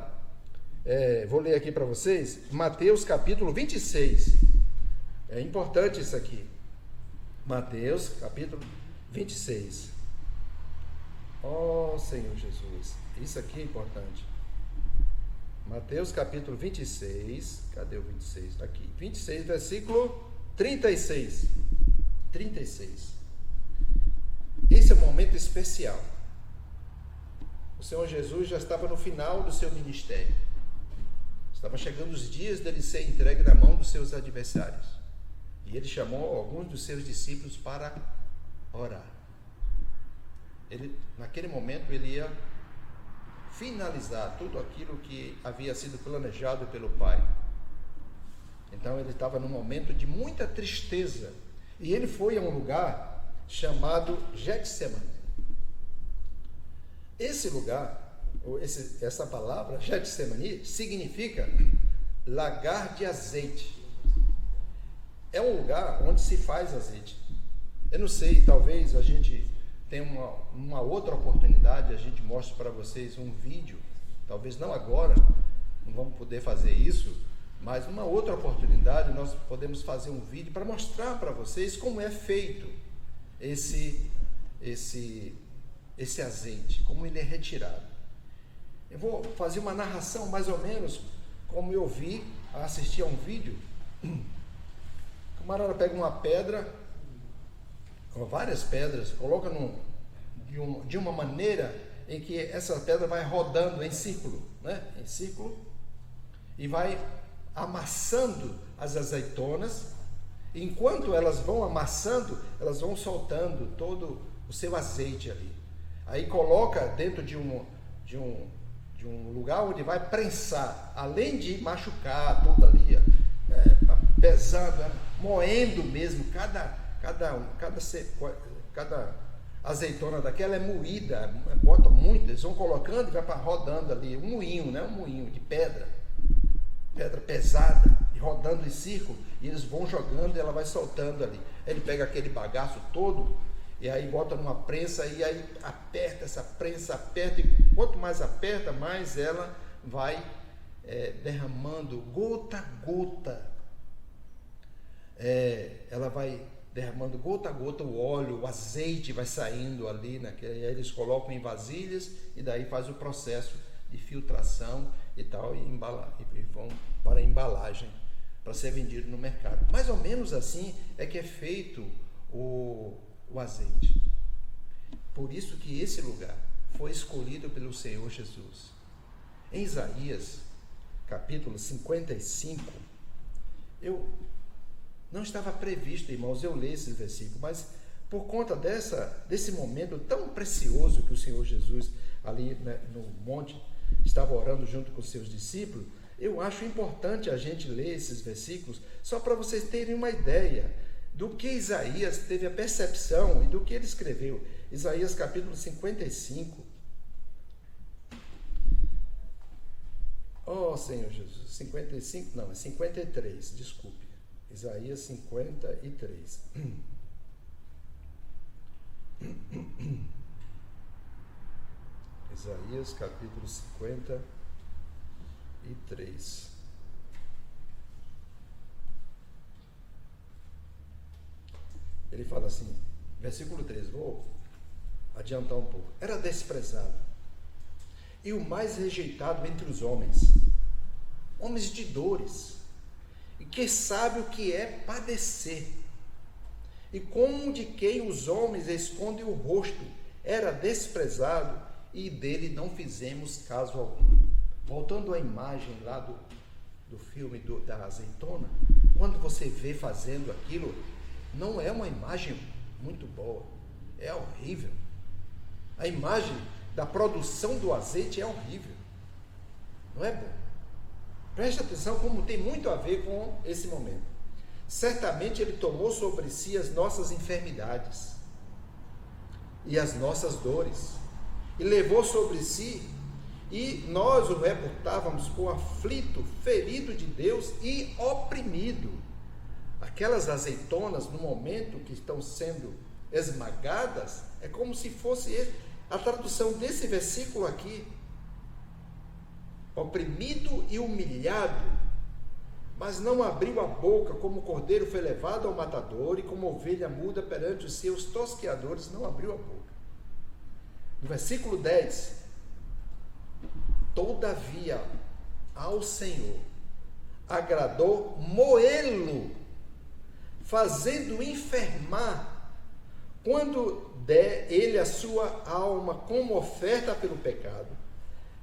vou ler aqui para vocês, Mateus capítulo 26. É importante isso aqui. Mateus capítulo 26. Ó Senhor Jesus. Isso aqui é importante. Mateus capítulo 26. Cadê o 26? Está aqui. 26, versículo 36. 36. Esse é um momento especial. O Senhor Jesus já estava no final do seu ministério. Estava chegando os dias dele ser entregue na mão dos seus adversários. E ele chamou alguns dos seus discípulos para orar. Naquele momento ele ia finalizar tudo aquilo que havia sido planejado pelo Pai. Então ele estava num momento de muita tristeza, e ele foi a um lugar chamado Getsemane. Esse lugar, essa palavra Getsemane, significa lagar de azeite. É um lugar onde se faz azeite. Eu não sei, talvez a gente tenha uma outra oportunidade, a gente mostre para vocês um vídeo, talvez não agora, não vamos poder fazer isso, mas uma outra oportunidade nós podemos fazer um vídeo para mostrar para vocês como é feito esse azeite, como ele é retirado. Eu vou fazer uma narração mais ou menos como eu vi, assistir a um vídeo. O camarada pega uma pedra, várias pedras, coloca de uma maneira em que essa pedra vai rodando em círculo, né? Em círculo, e vai amassando as azeitonas. Enquanto elas vão amassando, elas vão soltando todo o seu azeite ali. Aí coloca dentro de um lugar onde vai prensar, além de machucar tudo ali, pesando, moendo mesmo, cada azeitona daquela é moída, bota muito, eles vão colocando e vai rodando ali, um moinho, né? Um moinho de pedra pesada, e rodando em círculo, e eles vão jogando e ela vai soltando ali. Ele pega aquele bagaço todo e aí bota numa prensa, e aí aperta essa prensa, aperta, e quanto mais aperta, mais ela vai derramando gota a gota. Ela vai derramando gota a gota o óleo, o azeite vai saindo ali, e aí eles colocam em vasilhas, e daí faz o processo de filtração e tal, e vão para a embalagem, para ser vendido no mercado. Mais ou menos assim é que é feito o azeite. Por isso que esse lugar foi escolhido pelo Senhor Jesus. Em Isaías, capítulo 55, eu não estava previsto, irmãos, eu ler esse versículo, mas por conta desse momento tão precioso que o Senhor Jesus ali, né, no monte, estava orando junto com os seus discípulos, eu acho importante a gente ler esses versículos só para vocês terem uma ideia do que Isaías teve a percepção e do que ele escreveu. Isaías capítulo 55. Oh, Senhor Jesus, 55, não, é 53, desculpe. Isaías 53. Isaías capítulo 53. Ele fala assim, versículo 13, vou adiantar um pouco. Era desprezado e o mais rejeitado entre os homens, homens de dores, e que sabe o que é padecer, e como de quem os homens escondem o rosto, era desprezado e dele não fizemos caso algum. Voltando à imagem lá do filme da azeitona, quando você vê fazendo aquilo, não é uma imagem muito boa, é horrível. A imagem da produção do azeite é horrível, não é bom. Preste atenção como tem muito a ver com esse momento. Certamente ele tomou sobre si as nossas enfermidades e as nossas dores, e levou sobre si, e nós o reputávamos por aflito, ferido de Deus e oprimido. Aquelas azeitonas, no momento que estão sendo esmagadas, é como se fosse a tradução desse versículo aqui. Oprimido e humilhado, mas não abriu a boca, como o cordeiro foi levado ao matador, e como ovelha muda perante os seus tosqueadores, não abriu a boca. No versículo 10, todavia ao Senhor agradou moê-lo, fazendo enfermar, quando der ele a sua alma como oferta pelo pecado,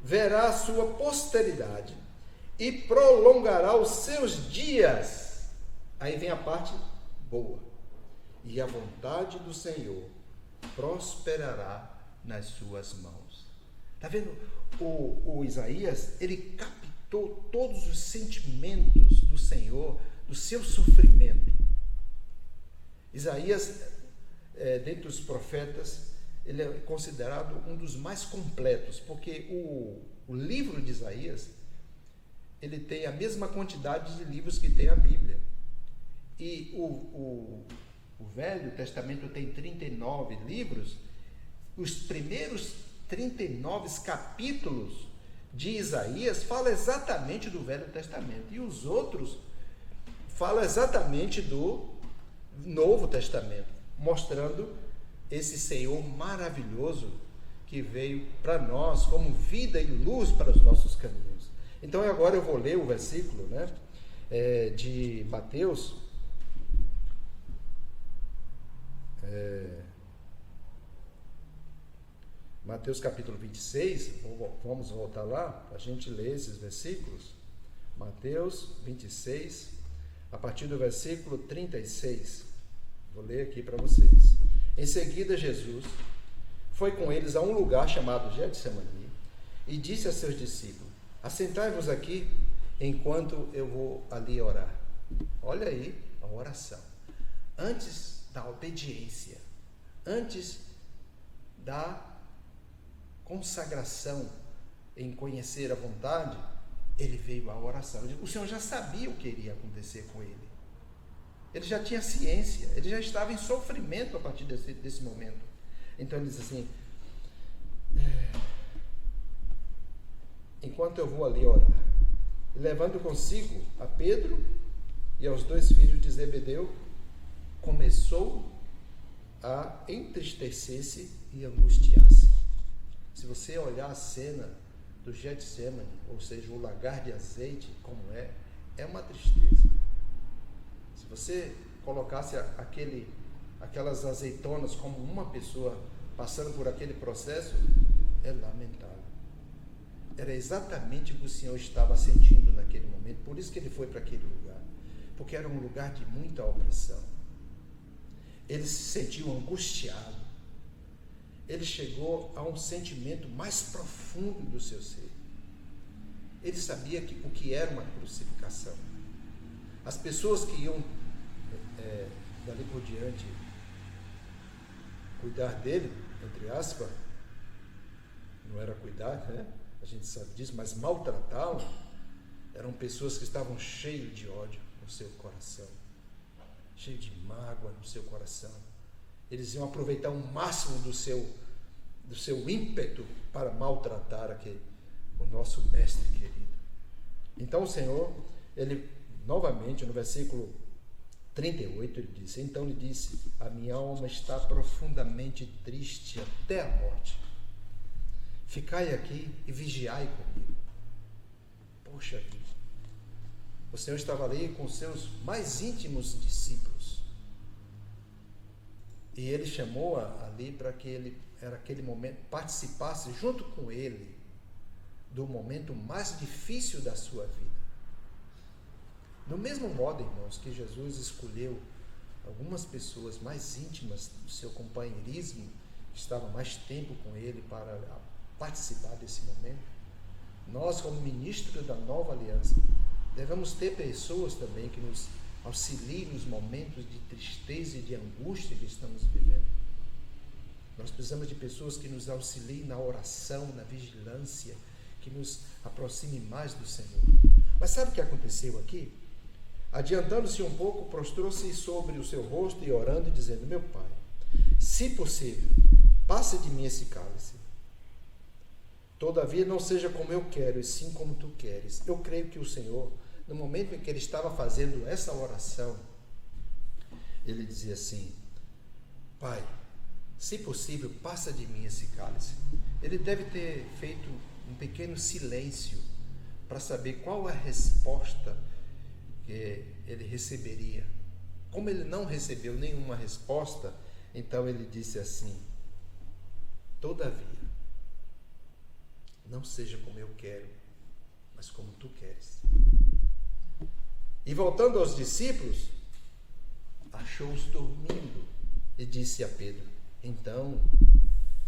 verá a sua posteridade e prolongará os seus dias. Aí vem a parte boa. E a vontade do Senhor prosperará nas suas mãos. Está vendo? O Isaías, ele captou todos os sentimentos do Senhor, do seu sofrimento. Isaías, dentre os profetas, ele é considerado um dos mais completos, porque o livro de Isaías, ele tem a mesma quantidade de livros que tem a Bíblia. E o Velho Testamento tem 39 livros. Os primeiros 39 capítulos de Isaías falam exatamente do Velho Testamento, e os outros falam exatamente do Novo Testamento, mostrando esse Senhor maravilhoso que veio para nós como vida e luz para os nossos caminhos. Então agora eu vou ler o versículo, né, de Mateus, Mateus capítulo 26, vamos voltar lá para a gente ler esses versículos. Mateus 26, a partir do versículo 36, vou ler aqui para vocês. Em seguida, Jesus foi com eles a um lugar chamado Getsemane e disse a seus discípulos: assentai-vos aqui enquanto eu vou ali orar. Olha aí a oração. Antes da obediência, antes da consagração em conhecer a vontade, ele veio à oração. O Senhor já sabia o que iria acontecer com ele. Ele já tinha ciência, ele já estava em sofrimento a partir desse momento. Então ele diz assim: enquanto eu vou ali orar, e levando consigo a Pedro e aos 2 filhos de Zebedeu, começou a entristecer-se e angustiar-se. Se você olhar a cena do Getsemane, ou seja, o lagar de azeite, como é uma tristeza. Se você colocasse aquelas azeitonas como uma pessoa passando por aquele processo, é lamentável. Era exatamente o que o Senhor estava sentindo naquele momento. Por isso que ele foi para aquele lugar. Porque era um lugar de muita opressão. Ele se sentiu angustiado. Ele chegou a um sentimento mais profundo do seu ser. Ele sabia o que era uma crucificação. As pessoas que iam dali por diante cuidar dele, entre aspas, não era cuidar, né? A gente sabe disso, mas maltratá-lo, eram pessoas que estavam cheias de ódio no seu coração, cheias de mágoa no seu coração. Eles iam aproveitar o máximo do seu ímpeto para maltratar o nosso mestre querido. Então o Senhor, ele novamente no versículo 38, ele disse: então lhe disse, a minha alma está profundamente triste até a morte. Ficai aqui e vigiai comigo. Poxa vida. O Senhor estava ali com os seus mais íntimos discípulos. E ele chamou ali para que ele, era aquele momento, participasse junto com ele do momento mais difícil da sua vida. Do mesmo modo, irmãos, que Jesus escolheu algumas pessoas mais íntimas do seu companheirismo, que estavam mais tempo com ele para participar desse momento, nós, como ministros da nova aliança, devemos ter pessoas também que nos auxiliem nos momentos de tristeza e de angústia que estamos vivendo. Nós precisamos de pessoas que nos auxiliem na oração, na vigilância, que nos aproxime mais do Senhor. Mas sabe o que aconteceu aqui? Adiantando-se um pouco, prostrou-se sobre o seu rosto e orando, dizendo: meu Pai, se possível, passe de mim esse cálice. Todavia não seja como eu quero, e sim como tu queres. Eu creio que o Senhor, no momento em que ele estava fazendo essa oração, ele dizia assim: Pai, se possível, passa de mim esse cálice. Ele deve ter feito um pequeno silêncio para saber qual a resposta que ele receberia. Como ele não recebeu nenhuma resposta, então ele disse assim: todavia, não seja como eu quero, mas como tu queres. E voltando aos discípulos, achou-os dormindo e disse a Pedro: então,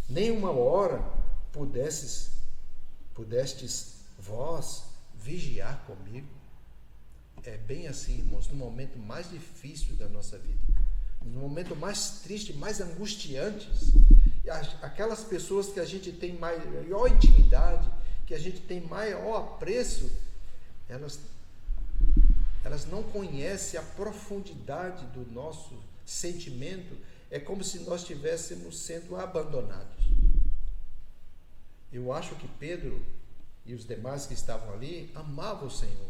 nem uma hora pudestes vós vigiar comigo? É bem assim, irmãos, no momento mais difícil da nossa vida, no momento mais triste, mais angustiantes, aquelas pessoas que a gente tem maior intimidade, que a gente tem maior apreço, elas não conhecem a profundidade do nosso sentimento. É como se nós estivéssemos sendo abandonados. Eu acho que Pedro e os demais que estavam ali amavam o Senhor.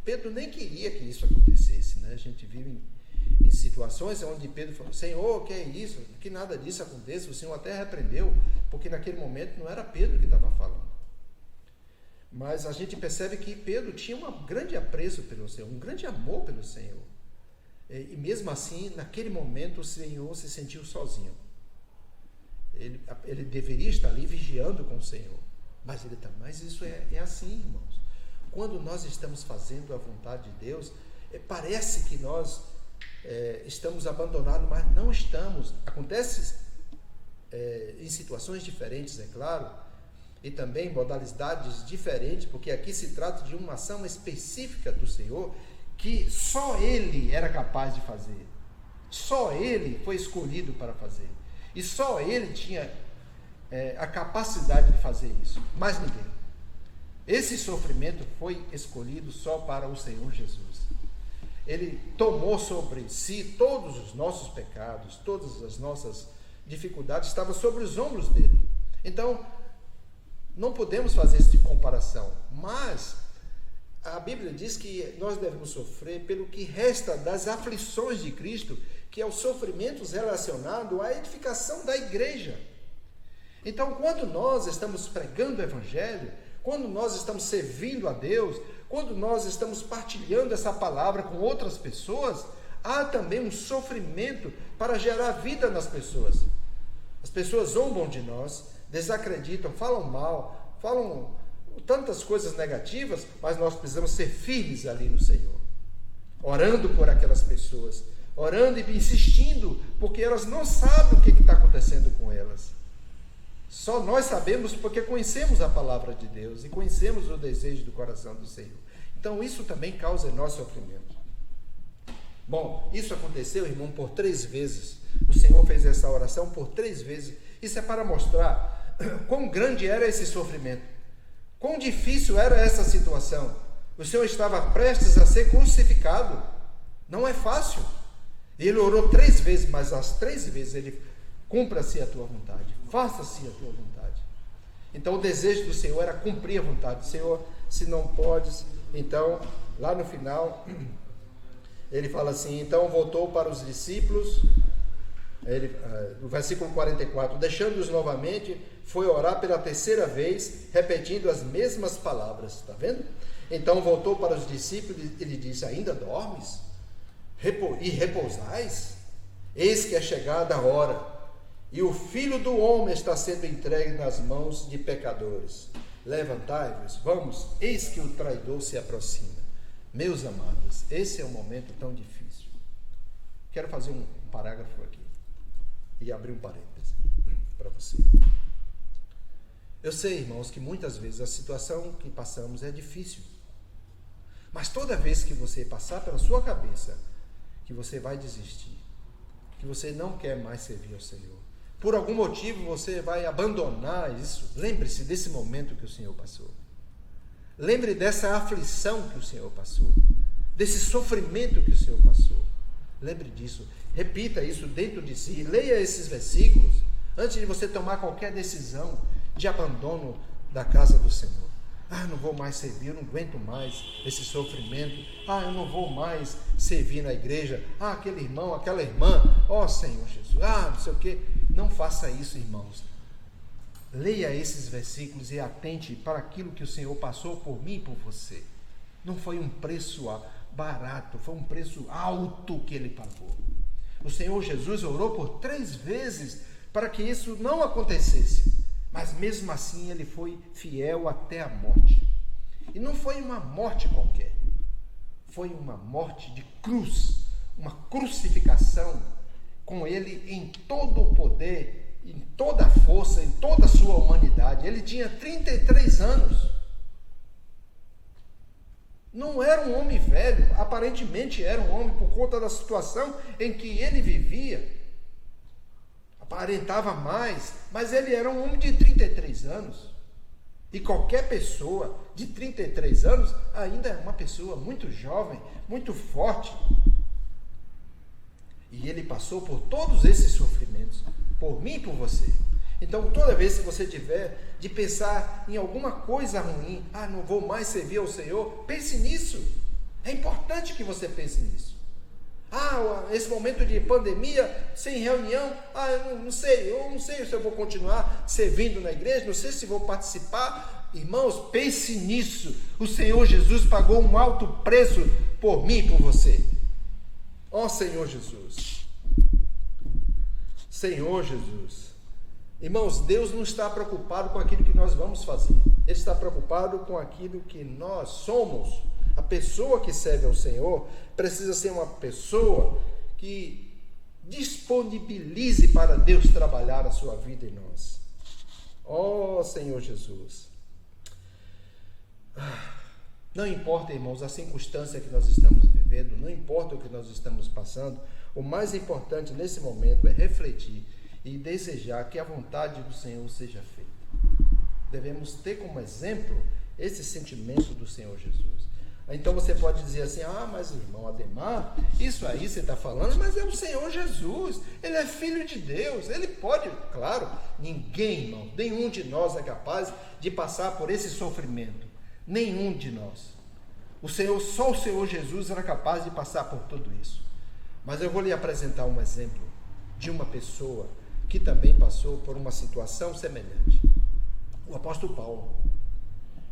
Pedro nem queria que isso acontecesse, né? A gente vive em situações onde Pedro falou: Senhor, que é isso? Que nada disso aconteça. O Senhor até repreendeu, porque naquele momento não era Pedro que estava falando. Mas a gente percebe que Pedro tinha um grande apreço pelo Senhor, um grande amor pelo Senhor. E mesmo assim, naquele momento, o Senhor se sentiu sozinho. Ele deveria estar ali vigiando com o Senhor. Mas isso é assim, irmãos. Quando nós estamos fazendo a vontade de Deus, parece que nós estamos abandonados, mas não estamos. Acontece em situações diferentes, é claro, e também modalidades diferentes, porque aqui se trata de uma ação específica do Senhor, que só Ele era capaz de fazer. Só Ele foi escolhido para fazer. E só Ele tinha a capacidade de fazer isso. Mais ninguém. Esse sofrimento foi escolhido só para o Senhor Jesus. Ele tomou sobre si todos os nossos pecados, todas as nossas dificuldades, estavam sobre os ombros dele. Então, não podemos fazer essa comparação, mas a Bíblia diz que nós devemos sofrer pelo que resta das aflições de Cristo, que é os sofrimentos relacionados à edificação da igreja. Então, quando nós estamos pregando o Evangelho, quando nós estamos servindo a Deus, quando nós estamos partilhando essa palavra com outras pessoas, há também um sofrimento para gerar vida nas pessoas. As pessoas zombam de nós, desacreditam, falam mal, falam tantas coisas negativas, mas nós precisamos ser firmes ali no Senhor, orando por aquelas pessoas, orando e insistindo, porque elas não sabem o que está acontecendo com elas. Só nós sabemos porque conhecemos a palavra de Deus e conhecemos o desejo do coração do Senhor. Então isso também causa em nós sofrimento. Bom, isso aconteceu, irmão, por 3 vezes. O Senhor fez essa oração por 3 vezes. Isso é para mostrar quão grande era esse sofrimento, quão difícil era essa situação. O Senhor estava prestes a ser crucificado. Não é fácil. Ele orou 3 vezes, mas as 3 vezes ele: cumpra-se a tua vontade, faça-se a tua vontade. Então o desejo do Senhor era cumprir a vontade. Senhor, se não podes, então lá no final ele fala assim: então voltou para os discípulos, no versículo 44, deixando-os novamente, foi orar pela 3ª vez, repetindo as mesmas palavras. Está vendo? Então voltou para os discípulos e lhe disse: ainda dormes? E repousais? Eis que é chegada a hora, e o Filho do Homem está sendo entregue nas mãos de pecadores. Levantai-vos, vamos, eis que o traidor se aproxima. Meus amados, esse é um momento tão difícil. Quero fazer um parágrafo aqui e abrir um parêntese para você. Eu sei, irmãos, que muitas vezes a situação que passamos é difícil, mas toda vez que você passar pela sua cabeça que você vai desistir, que você não quer mais servir ao Senhor, por algum motivo você vai abandonar isso, lembre-se desse momento que o Senhor passou. Lembre dessa aflição que o Senhor passou, desse sofrimento que o Senhor passou. Lembre disso, repita isso dentro de si, leia esses versículos antes de você tomar qualquer decisão de abandono da casa do Senhor. Eu não vou mais servir, eu não aguento mais esse sofrimento. Eu não vou mais servir na igreja. Aquele irmão, aquela irmã, Senhor Jesus, não sei o quê. Não faça isso, irmãos. Leia esses versículos e atente para aquilo que o Senhor passou por mim e por você. Não foi um preço barato, foi um preço alto que Ele pagou. O Senhor Jesus orou por 3 vezes para que isso não acontecesse. Mas mesmo assim Ele foi fiel até a morte. E não foi uma morte qualquer. Foi uma morte de cruz, uma crucificação, com Ele em todo o poder, em toda a força, em toda a sua humanidade. Ele tinha 33 anos. Não era um homem velho, aparentemente era um homem por conta da situação em que ele vivia. Aparentava mais, mas ele era um homem de 33 anos. E qualquer pessoa de 33 anos ainda é uma pessoa muito jovem, muito forte. E ele passou por todos esses sofrimentos, por mim e por você. Então, toda vez que você tiver de pensar em alguma coisa ruim, não vou mais servir ao Senhor, pense nisso. É importante que você pense nisso. Esse momento de pandemia, sem reunião, eu não sei se eu vou continuar servindo na igreja, não sei se vou participar. Irmãos, pense nisso. O Senhor Jesus pagou um alto preço por mim e por você. Senhor Jesus. Senhor Jesus. Irmãos, Deus não está preocupado com aquilo que nós vamos fazer. Ele está preocupado com aquilo que nós somos. A pessoa que serve ao Senhor precisa ser uma pessoa que disponibilize para Deus trabalhar a sua vida em nós. Senhor Jesus. Não importa, irmãos, a circunstância que nós estamos vivendo, não importa o que nós estamos passando, o mais importante nesse momento é refletir e desejar que a vontade do Senhor seja feita. Devemos ter como exemplo esse sentimento do Senhor Jesus. Então você pode dizer assim, mas irmão Ademar, isso aí você está falando, mas é o Senhor Jesus, Ele é Filho de Deus, Ele pode, claro, ninguém, irmão, nenhum de nós é capaz de passar por esse sofrimento, nenhum de nós. Só o Senhor Jesus era capaz de passar por tudo isso. Mas eu vou lhe apresentar um exemplo de uma pessoa que também passou por uma situação semelhante. O apóstolo Paulo.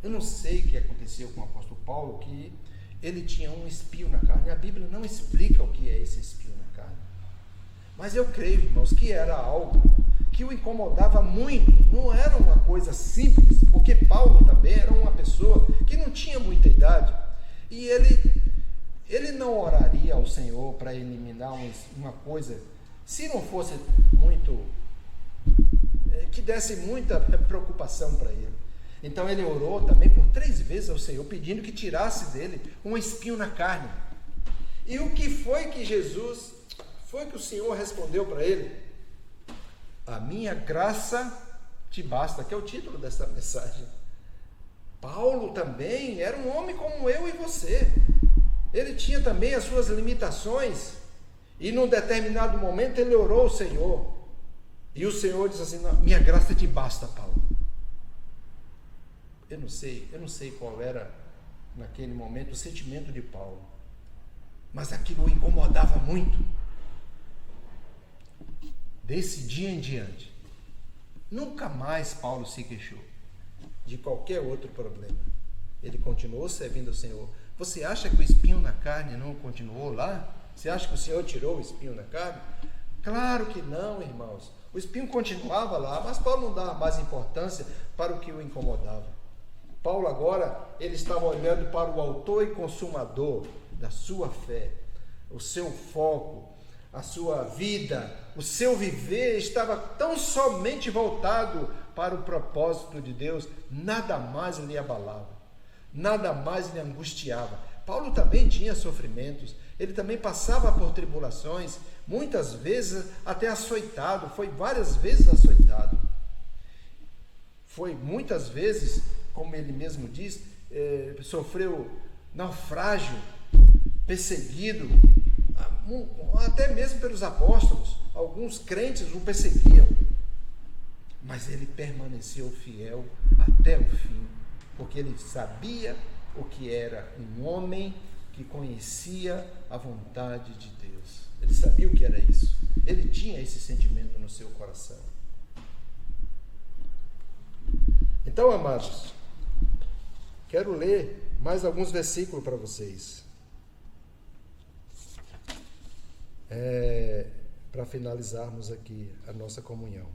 Eu não sei o que aconteceu com o apóstolo Paulo que ele tinha um espinho na carne. A Bíblia não explica o que é esse espinho na carne. Mas eu creio, irmãos, que era algo que o incomodava muito. Não era uma coisa simples, porque Paulo também era uma pessoa que não tinha muita idade. E ele não oraria ao Senhor para eliminar uma coisa, se não fosse muito, que desse muita preocupação para ele. Então ele orou também por 3 vezes ao Senhor, pedindo que tirasse dele um espinho na carne. E o que foi que o Senhor respondeu para ele? A minha graça te basta, que é o título dessa mensagem. Paulo também era um homem como eu e você. Ele tinha também as suas limitações. E num determinado momento ele orou ao Senhor. E o Senhor disse assim: minha graça te basta, Paulo. Eu não sei qual era naquele momento o sentimento de Paulo. Mas aquilo o incomodava muito. Desse dia em diante, nunca mais Paulo se queixou de qualquer outro problema. Ele continuou servindo ao Senhor. Você acha que o espinho na carne não continuou lá? Você acha que o Senhor tirou o espinho na carne? Claro que não, irmãos. O espinho continuava lá, mas Paulo não dava mais importância para o que o incomodava. Paulo agora, ele estava olhando para o autor e consumador da sua fé. O seu foco, a sua vida, o seu viver estava tão somente voltado para o propósito de Deus. Nada mais lhe abalava, nada mais lhe angustiava. Paulo também tinha sofrimentos, ele também passava por tribulações, muitas vezes até açoitado, foi várias vezes açoitado. Foi muitas vezes, como ele mesmo diz, sofreu naufrágio, perseguido, até mesmo pelos apóstolos. Alguns crentes o perseguiam, mas ele permaneceu fiel até o fim, porque ele sabia o que era um homem que conhecia a vontade de Deus. Ele sabia o que era isso. Ele tinha esse sentimento no seu coração. Então, amados, quero ler mais alguns versículos para vocês. Para finalizarmos aqui a nossa comunhão.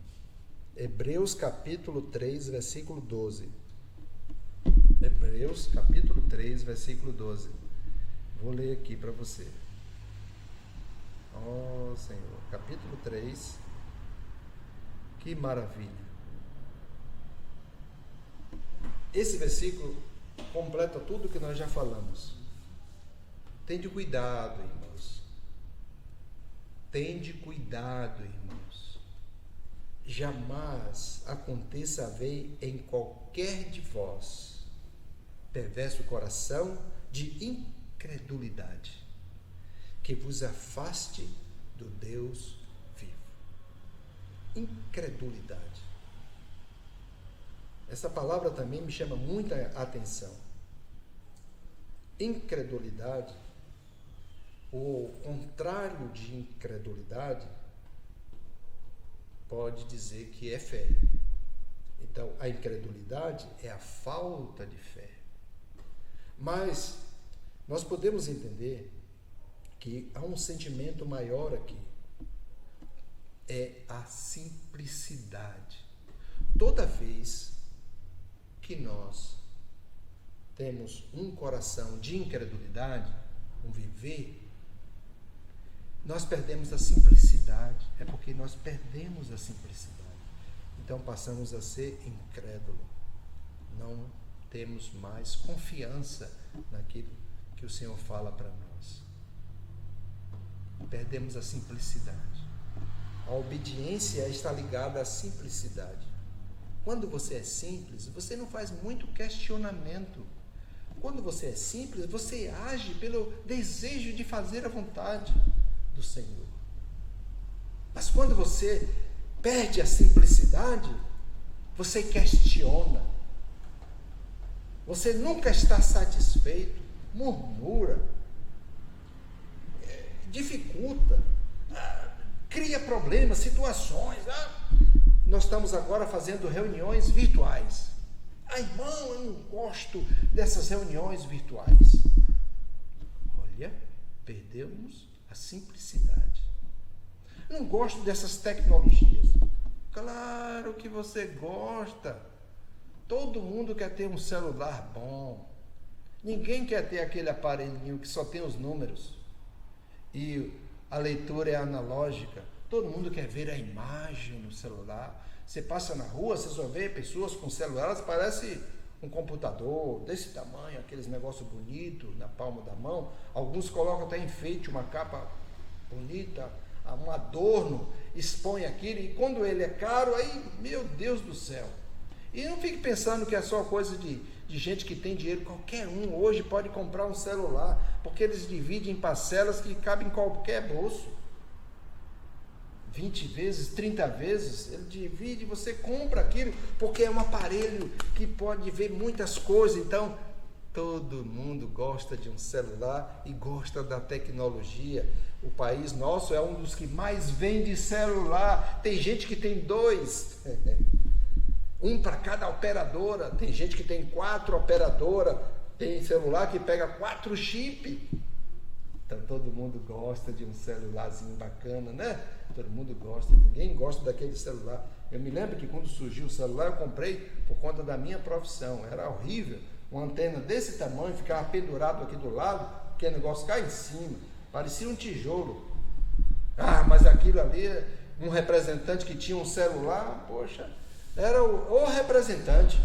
Hebreus capítulo 3, versículo 12. Hebreus capítulo 3, versículo 12. Vou ler aqui para você. Ó Senhor, capítulo 3. Que maravilha. Esse versículo completa tudo que nós já falamos. Tende cuidado, irmãos. Tende cuidado, irmãos. Jamais aconteça haver em qualquer de vós perverso coração de incredulidade, que vos afaste do Deus vivo. Incredulidade. Essa palavra também me chama muita atenção. Incredulidade, o contrário de incredulidade, pode dizer que é fé. Então, a incredulidade é a falta de fé. Mas nós podemos entender que há um sentimento maior aqui. É a simplicidade. Toda vez que nós temos um coração de incredulidade, um viver, nós perdemos a simplicidade. É porque nós perdemos a simplicidade. Então passamos a ser incrédulo. Não temos mais confiança naquilo que o Senhor fala para nós. Perdemos a simplicidade. A obediência está ligada à simplicidade. Quando você é simples, você não faz muito questionamento. Quando você é simples, você age pelo desejo de fazer a vontade do Senhor. Mas quando você perde a simplicidade, você questiona. Você nunca está satisfeito, murmura, dificulta, cria problemas, situações. Nós estamos agora fazendo reuniões virtuais. Ah, irmão, eu não gosto dessas reuniões virtuais. Olha, perdemos a simplicidade. Eu não gosto dessas tecnologias. Claro que você gosta. Todo mundo quer ter um celular bom. Ninguém quer ter aquele aparelhinho que só tem os números. E a leitura é analógica. Todo mundo quer ver a imagem no celular. Você passa na rua, você só vê pessoas com celulares, parece um computador desse tamanho, aqueles negócios bonitos na palma da mão. Alguns colocam até enfeite, uma capa bonita, um adorno, expõe aquilo, e quando ele é caro, aí, meu Deus do céu. E não fique pensando que é só coisa de gente que tem dinheiro. Qualquer um hoje pode comprar um celular, porque eles dividem em parcelas que cabem em qualquer bolso. 20 vezes, 30 vezes, ele divide, você compra aquilo, porque é um aparelho que pode ver muitas coisas. Então, todo mundo gosta de um celular e gosta da tecnologia. O país nosso é um dos que mais vende celular. Tem gente que tem 2, um para cada operadora. Tem gente que tem 4 operadoras. Tem celular que pega 4 chips. Então todo mundo gosta de um celularzinho bacana, né? Todo mundo gosta, ninguém gosta daquele celular. Eu me lembro que quando surgiu o celular, eu comprei por conta da minha profissão. Era horrível, uma antena desse tamanho, ficava pendurado aqui do lado, aquele negócio cai em cima, parecia um tijolo. Ah, mas aquilo ali, um representante que tinha um celular, poxa, era o representante.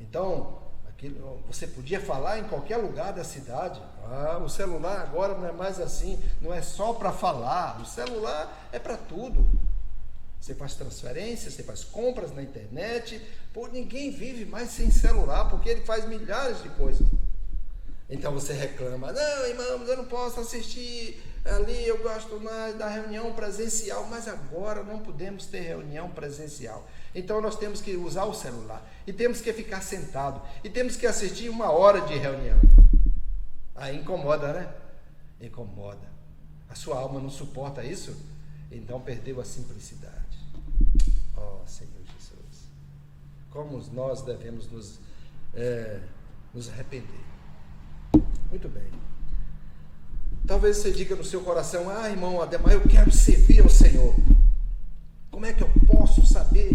Então, você podia falar em qualquer lugar da cidade. Ah, o celular agora não é mais assim, não é só para falar, o celular é para tudo. Você faz transferência, você faz compras na internet. Pô, ninguém vive mais sem celular, porque ele faz milhares de coisas. Então você reclama: não, irmãos, eu não posso assistir ali, eu gosto mais da reunião presencial. Mas agora não podemos ter reunião presencial. Então nós temos que usar o celular, e temos que ficar sentado, e temos que assistir 1 hora de reunião. Aí incomoda, né? Incomoda. A sua alma não suporta isso? Então perdeu a simplicidade. Ó Senhor Jesus, como nós devemos nos arrepender. Muito bem. Talvez você diga no seu coração: ah, irmão Ademar, eu quero servir ao Senhor. Como é que eu posso saber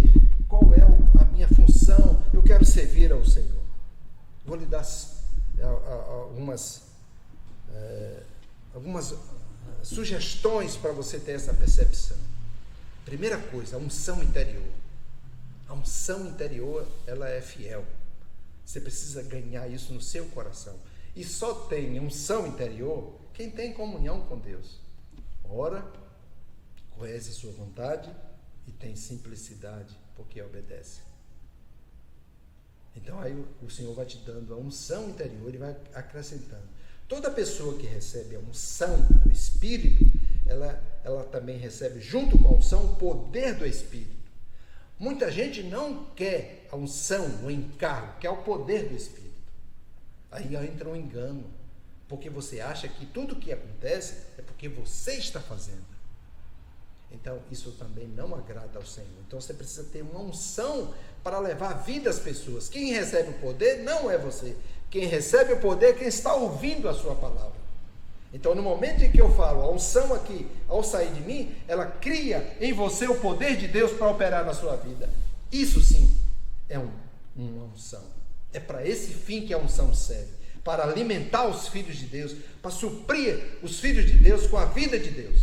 qual é a minha função? Eu quero servir ao Senhor. Vou lhe dar algumas sugestões para você ter essa percepção. Primeira coisa, a unção interior. A unção interior, ela é fiel. Você precisa ganhar isso no seu coração. E só tem unção interior quem tem comunhão com Deus. Ora, conhece a sua vontade e tem simplicidade, porque obedece. Então aí o Senhor vai te dando a unção interior e vai acrescentando. Toda pessoa que recebe a unção do Espírito, ela também recebe junto com a unção o poder do Espírito. Muita gente não quer a unção, o encargo, quer o poder do Espírito. Aí entra um engano, porque você acha que tudo que acontece é porque você está fazendo. Então, isso também não agrada ao Senhor. Então, você precisa ter uma unção para levar vida às pessoas. Quem recebe o poder não é você. Quem recebe o poder é quem está ouvindo a sua palavra. Então, no momento em que eu falo, a unção aqui, ao sair de mim, ela cria em você o poder de Deus para operar na sua vida. Isso sim é uma unção. É para esse fim que a unção serve. Para alimentar os filhos de Deus, para suprir os filhos de Deus com a vida de Deus.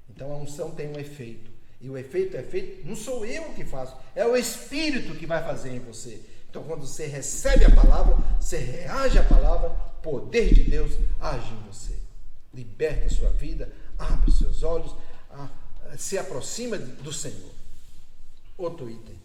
Então a unção tem um efeito, e o efeito é feito, não sou eu que faço, é o Espírito que vai fazer em você. Então quando você recebe a palavra, você reage à palavra, o poder de Deus age em você, liberta a sua vida, abre os seus olhos, se aproxima do Senhor. Outro item: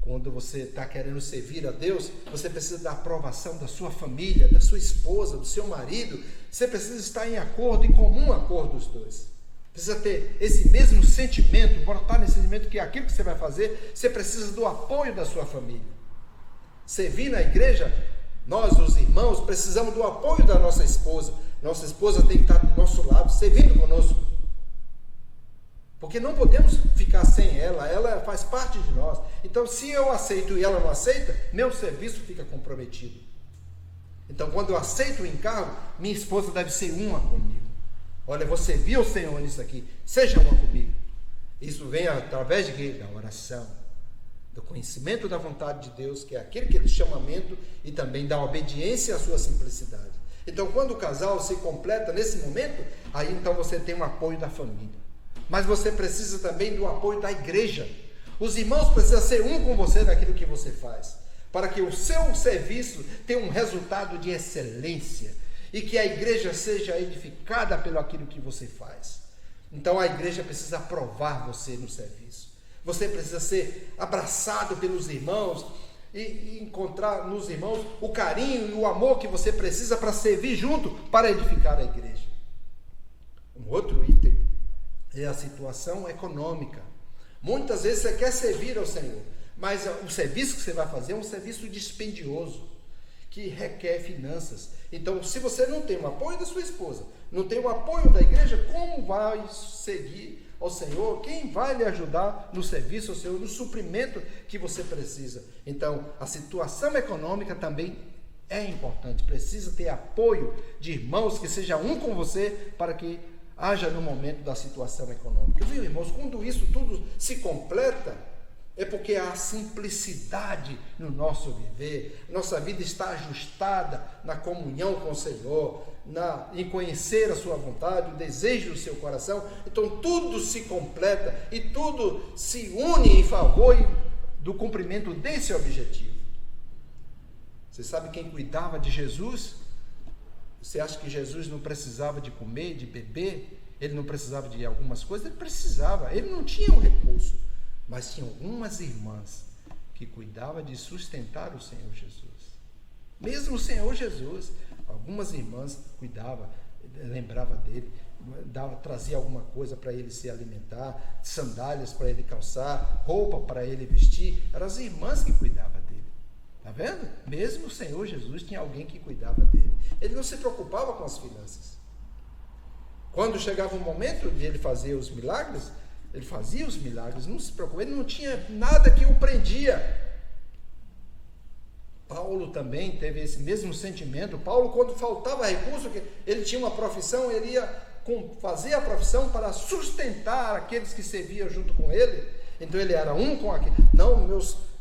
quando você está querendo servir a Deus, você precisa da aprovação da sua família, da sua esposa, do seu marido. Você precisa estar em acordo, em comum acordo os dois. Precisa ter esse mesmo sentimento, botar nesse sentimento que aquilo que você vai fazer, você precisa do apoio da sua família. Servir na igreja, nós, os irmãos, precisamos do apoio da nossa esposa. Nossa esposa tem que estar do nosso lado, servindo conosco. Porque não podemos ficar sem ela faz parte de nós. Então, se eu aceito e ela não aceita, meu serviço fica comprometido. Então, quando eu aceito o encargo, minha esposa deve ser uma comigo. Olha, você viu o Senhor nisso aqui, seja uma comigo. Isso vem através de quê? Da oração, do conhecimento da vontade de Deus, que é aquele que é do chamamento, e também da obediência à sua simplicidade. Então, quando o casal se completa nesse momento, aí então você tem um apoio da família. Mas você precisa também do apoio da igreja. Os irmãos precisam ser um com você naquilo que você faz, para que o seu serviço tenha um resultado de excelência e que a igreja seja edificada pelo aquilo que você faz. Então a igreja precisa aprovar você no serviço. Você precisa ser abraçado pelos irmãos e encontrar nos irmãos o carinho e o amor que você precisa para servir junto, para edificar a igreja. Um outro item é a situação econômica. Muitas vezes você quer servir ao Senhor, mas o serviço que você vai fazer é um serviço dispendioso, que requer finanças. Então, se você não tem o apoio da sua esposa, não tem o apoio da igreja, como vai seguir ao Senhor? Quem vai lhe ajudar no serviço ao Senhor, no suprimento que você precisa? Então, a situação econômica também é importante. Precisa ter apoio de irmãos que seja um com você, para que haja no momento da situação econômica. Viu, irmãos? Quando isso tudo se completa, é porque há simplicidade no nosso viver. Nossa vida está ajustada na comunhão com o Senhor, em conhecer a sua vontade, o desejo do seu coração. Então tudo se completa e tudo se une em favor do cumprimento desse objetivo. Você sabe quem cuidava de Jesus? Você acha que Jesus não precisava de comer, de beber? Ele não precisava de algumas coisas? Ele precisava. Ele não tinha um recurso. Mas tinha algumas irmãs que cuidavam de sustentar o Senhor Jesus. Mesmo o Senhor Jesus, algumas irmãs cuidavam, lembravam dele, trazia alguma coisa para ele se alimentar, sandálias para ele calçar, roupa para ele vestir. Eram as irmãs que cuidavam dele. Está vendo? Mesmo o Senhor Jesus tinha alguém que cuidava dele. Ele não se preocupava com as finanças. Quando chegava o momento de ele fazer os milagres, ele fazia os milagres, não se preocupava, ele não tinha nada que o prendia. Paulo também teve esse mesmo sentimento. Paulo, quando faltava recurso, ele tinha uma profissão, ele ia fazer a profissão para sustentar aqueles que serviam junto com ele. Então ele era um com aquele. Não,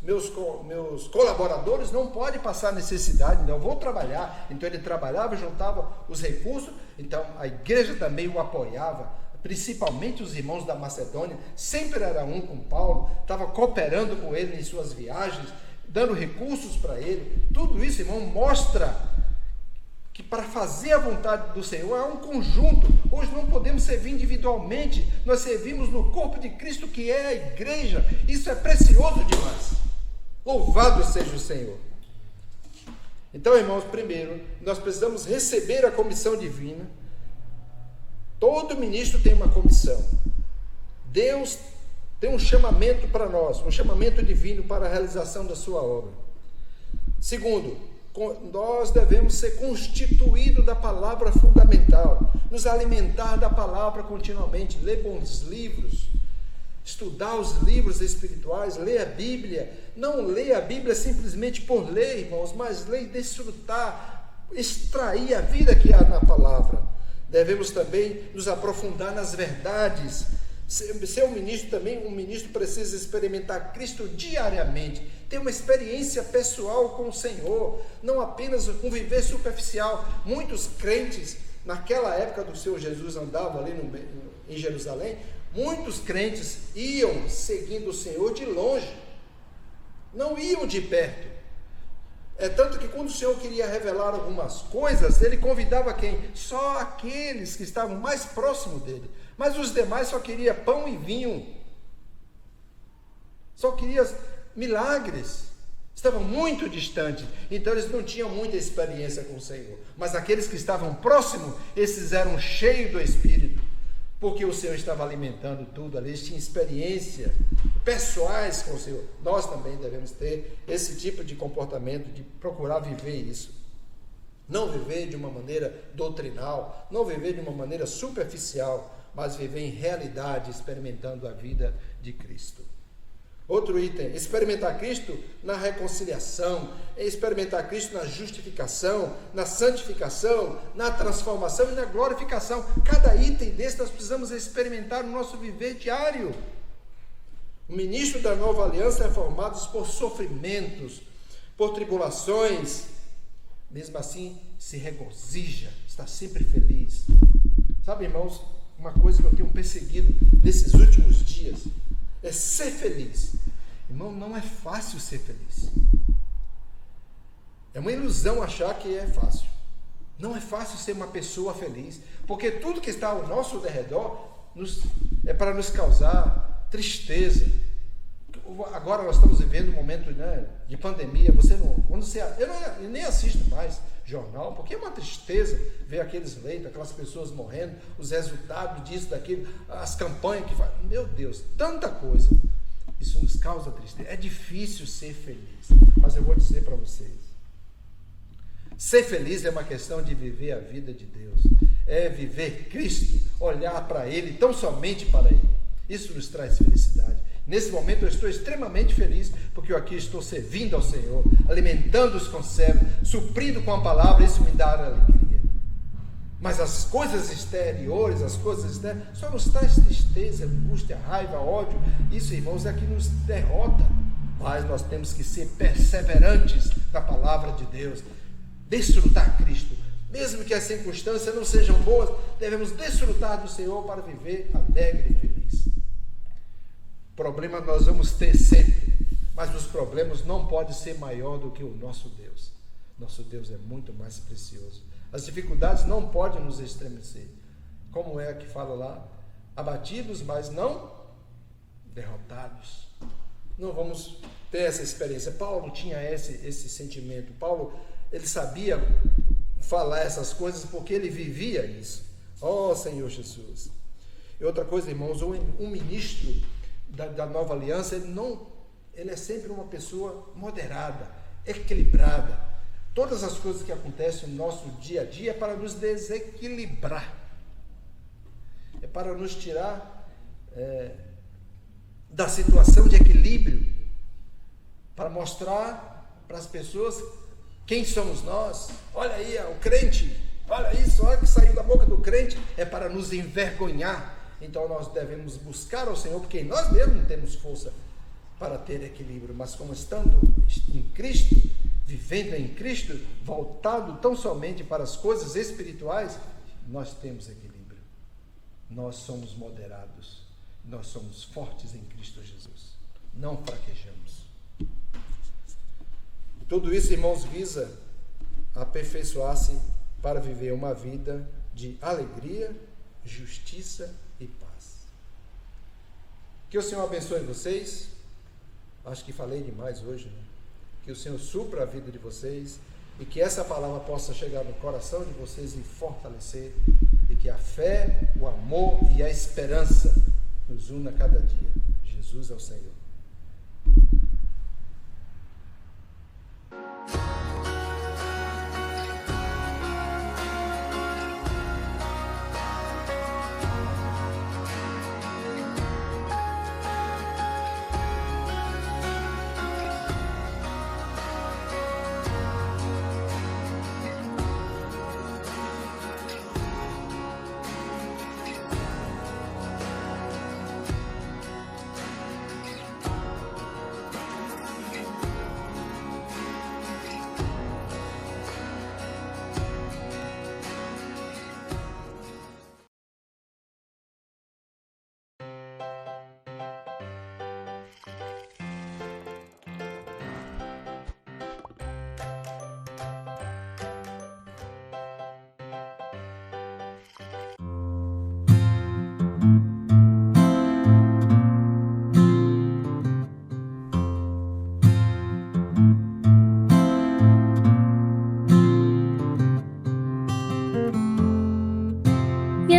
meus colaboradores não podem passar necessidade, não, eu vou trabalhar. Então ele trabalhava, juntava os recursos. Então a igreja também o apoiava, principalmente os irmãos da Macedônia, sempre era um com Paulo, estava cooperando com ele em suas viagens, dando recursos para ele. Tudo isso, irmão, mostra que para fazer a vontade do Senhor é um conjunto. Hoje não podemos servir individualmente, nós servimos no corpo de Cristo, que é a igreja. Isso é precioso demais. Louvado seja o Senhor. Então, irmãos, primeiro, nós precisamos receber a comissão divina. Todo ministro tem uma comissão. Deus tem um chamamento para nós, um chamamento divino para a realização da sua obra. Segundo, nós devemos ser constituídos da palavra fundamental, nos alimentar da palavra continuamente, ler bons livros, estudar os livros espirituais, ler a Bíblia. Não ler a Bíblia simplesmente por ler, irmãos, mas ler e desfrutar, extrair a vida que há na palavra. Devemos também nos aprofundar nas verdades. Ser um ministro também, um ministro precisa experimentar Cristo diariamente, ter uma experiência pessoal com o Senhor, não apenas um viver superficial. Muitos crentes, naquela época do Senhor Jesus andava ali em Jerusalém, muitos crentes iam seguindo o Senhor de longe, não iam de perto. É tanto que quando o Senhor queria revelar algumas coisas, ele convidava quem? Só aqueles que estavam mais próximos dele. Mas os demais só queriam pão e vinho. Só queriam milagres. Estavam muito distantes. Então eles não tinham muita experiência com o Senhor. Mas aqueles que estavam próximos, esses eram cheios do Espírito. Porque o Senhor estava alimentando tudo ali, eles tinham experiência pessoais com o Senhor. Nós também devemos ter esse tipo de comportamento, de procurar viver isso. Não viver de uma maneira doutrinal, não viver de uma maneira superficial, mas viver em realidade, experimentando a vida de Cristo. Outro item, experimentar Cristo na reconciliação, experimentar Cristo na justificação, na santificação, na transformação e na glorificação. Cada item desse nós precisamos experimentar no nosso viver diário. O ministro da nova aliança é formado por sofrimentos, por tribulações, mesmo assim se regozija, está sempre feliz. Sabe, irmãos, uma coisa que eu tenho perseguido nesses últimos dias é ser feliz. Irmão, não é fácil ser feliz. É uma ilusão achar que é fácil. Não é fácil ser uma pessoa feliz, porque tudo que está ao nosso derredor é para nos causar tristeza. Agora nós estamos vivendo um momento, né, de pandemia. Eu nem assisto mais jornal, porque é uma tristeza ver aqueles leitos, aquelas pessoas morrendo, os resultados disso, daquilo, as campanhas que fazem. Meu Deus, tanta coisa. Isso nos causa tristeza. É difícil ser feliz, mas eu vou dizer para vocês, ser feliz é uma questão de viver a vida de Deus, é viver Cristo, olhar para Ele, tão somente para Ele. Isso nos traz felicidade. Nesse momento eu estou extremamente feliz, porque eu aqui estou servindo ao Senhor, alimentando-os com céu, suprindo com a palavra, isso me dá alegria. Mas as coisas exteriores, só nos traz tristeza, angústia, raiva, ódio. Isso, irmãos, é que nos derrota. Mas nós temos que ser perseverantes na palavra de Deus, desfrutar Cristo. Mesmo que as circunstâncias não sejam boas, devemos desfrutar do Senhor para viver alegre e feliz. Problemas nós vamos ter sempre, mas os problemas não podem ser maior do que o nosso Deus. Nosso Deus é muito mais precioso. As dificuldades não podem nos estremecer. Como é que fala lá? Abatidos, mas não derrotados. Não vamos ter essa experiência. Paulo tinha esse sentimento. Paulo, ele sabia falar essas coisas porque ele vivia isso. Oh, Senhor Jesus. E outra coisa, irmãos, um ministro da nova aliança, ele é sempre uma pessoa moderada, equilibrada. Todas as coisas que acontecem no nosso dia a dia é para nos desequilibrar, é para nos tirar da situação de equilíbrio, para mostrar para as pessoas quem somos nós. Olha aí, o crente, olha isso, olha o que saiu da boca do crente, é para nos envergonhar. Então nós devemos buscar ao Senhor, porque nós mesmos não temos força para ter equilíbrio, mas como estando em Cristo, vivendo em Cristo, voltado tão somente para as coisas espirituais, nós temos equilíbrio. Nós somos moderados, nós somos fortes em Cristo Jesus, não fraquejamos. Tudo isso, irmãos, visa aperfeiçoar-se para viver uma vida de alegria, justiça e paz. Que o Senhor abençoe vocês. Acho que falei demais hoje, né? Que o Senhor supra a vida de vocês e que essa palavra possa chegar no coração de vocês e fortalecer, e que a fé, o amor e a esperança nos una cada dia. Jesus é o Senhor.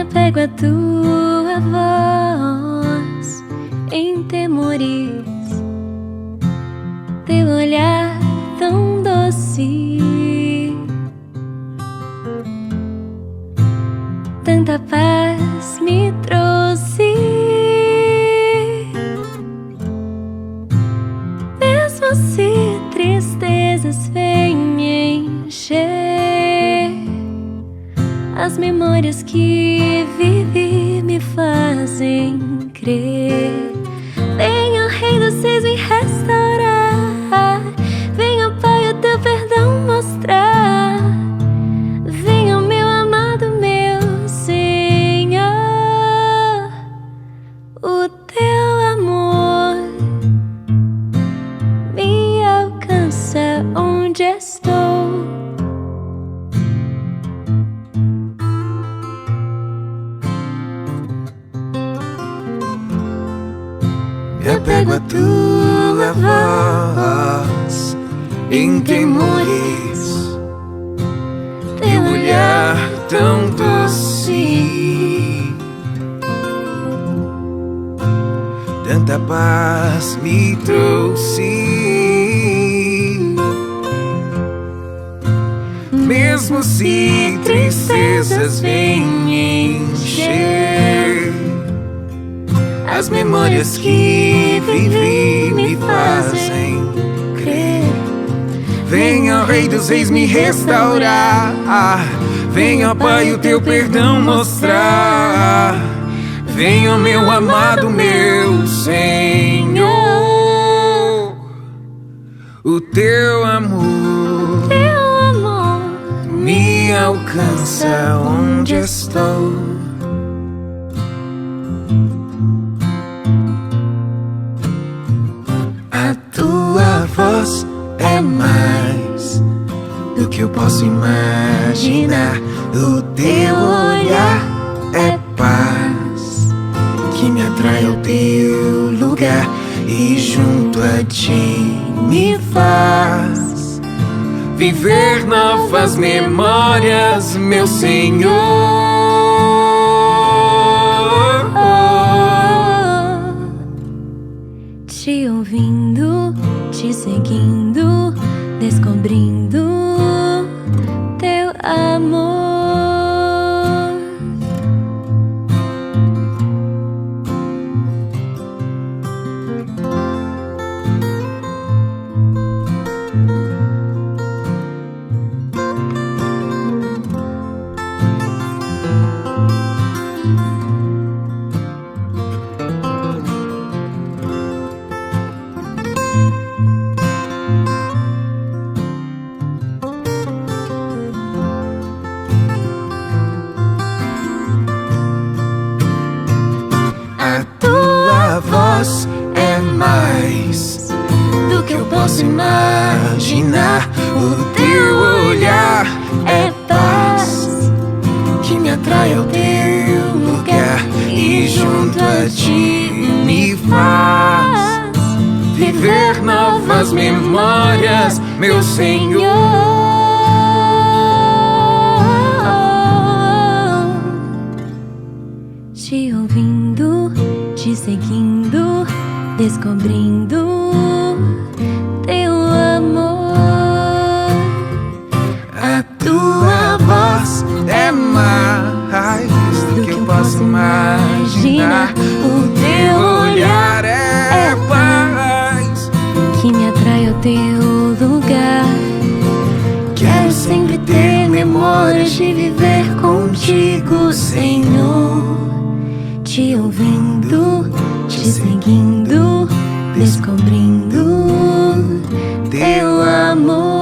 apego à tua voz em temores, teu olhar tão doce, tanta paz me trouxe. As memórias que vivi me fazem crer. Venha, Rei dos Reis, me restaurar. Venha, Pai, o teu perdão mostrar. Venha, meu amado, meu Senhor. O teu amor me alcança onde estou. Me apego a tua voz em temores, teu olhar tão doce, tanta paz me trouxe. Mesmo se tristezas vêm encher, as memórias que vivi me fazem crer. Venha, Rei dos Reis, me restaurar. Venha, Pai, o teu perdão mostrar. Venha, meu amado, meu Senhor. O teu amor me alcança onde estou. A tua voz é mais do que eu posso imaginar. O teu olhar é paz que me atrai ao teu lugar e junto a ti me faz viver novas memórias, meu Senhor. Te ouvindo, te seguindo, descobrindo teu amor. A tua voz é mais do que eu posso imaginar. O teu olhar é paz que me atrai ao teu lugar e junto a ti me faz viver novas memórias, meu Senhor. Te ouvindo, te seguindo, descobrindo teu amor. A tua voz é mais do que eu posso imaginar. O teu olhar é paz que me atrai ao teu lugar. Quero sempre ter memórias de viver contigo, Senhor. Te ouvindo, te seguindo, descobrindo teu amor.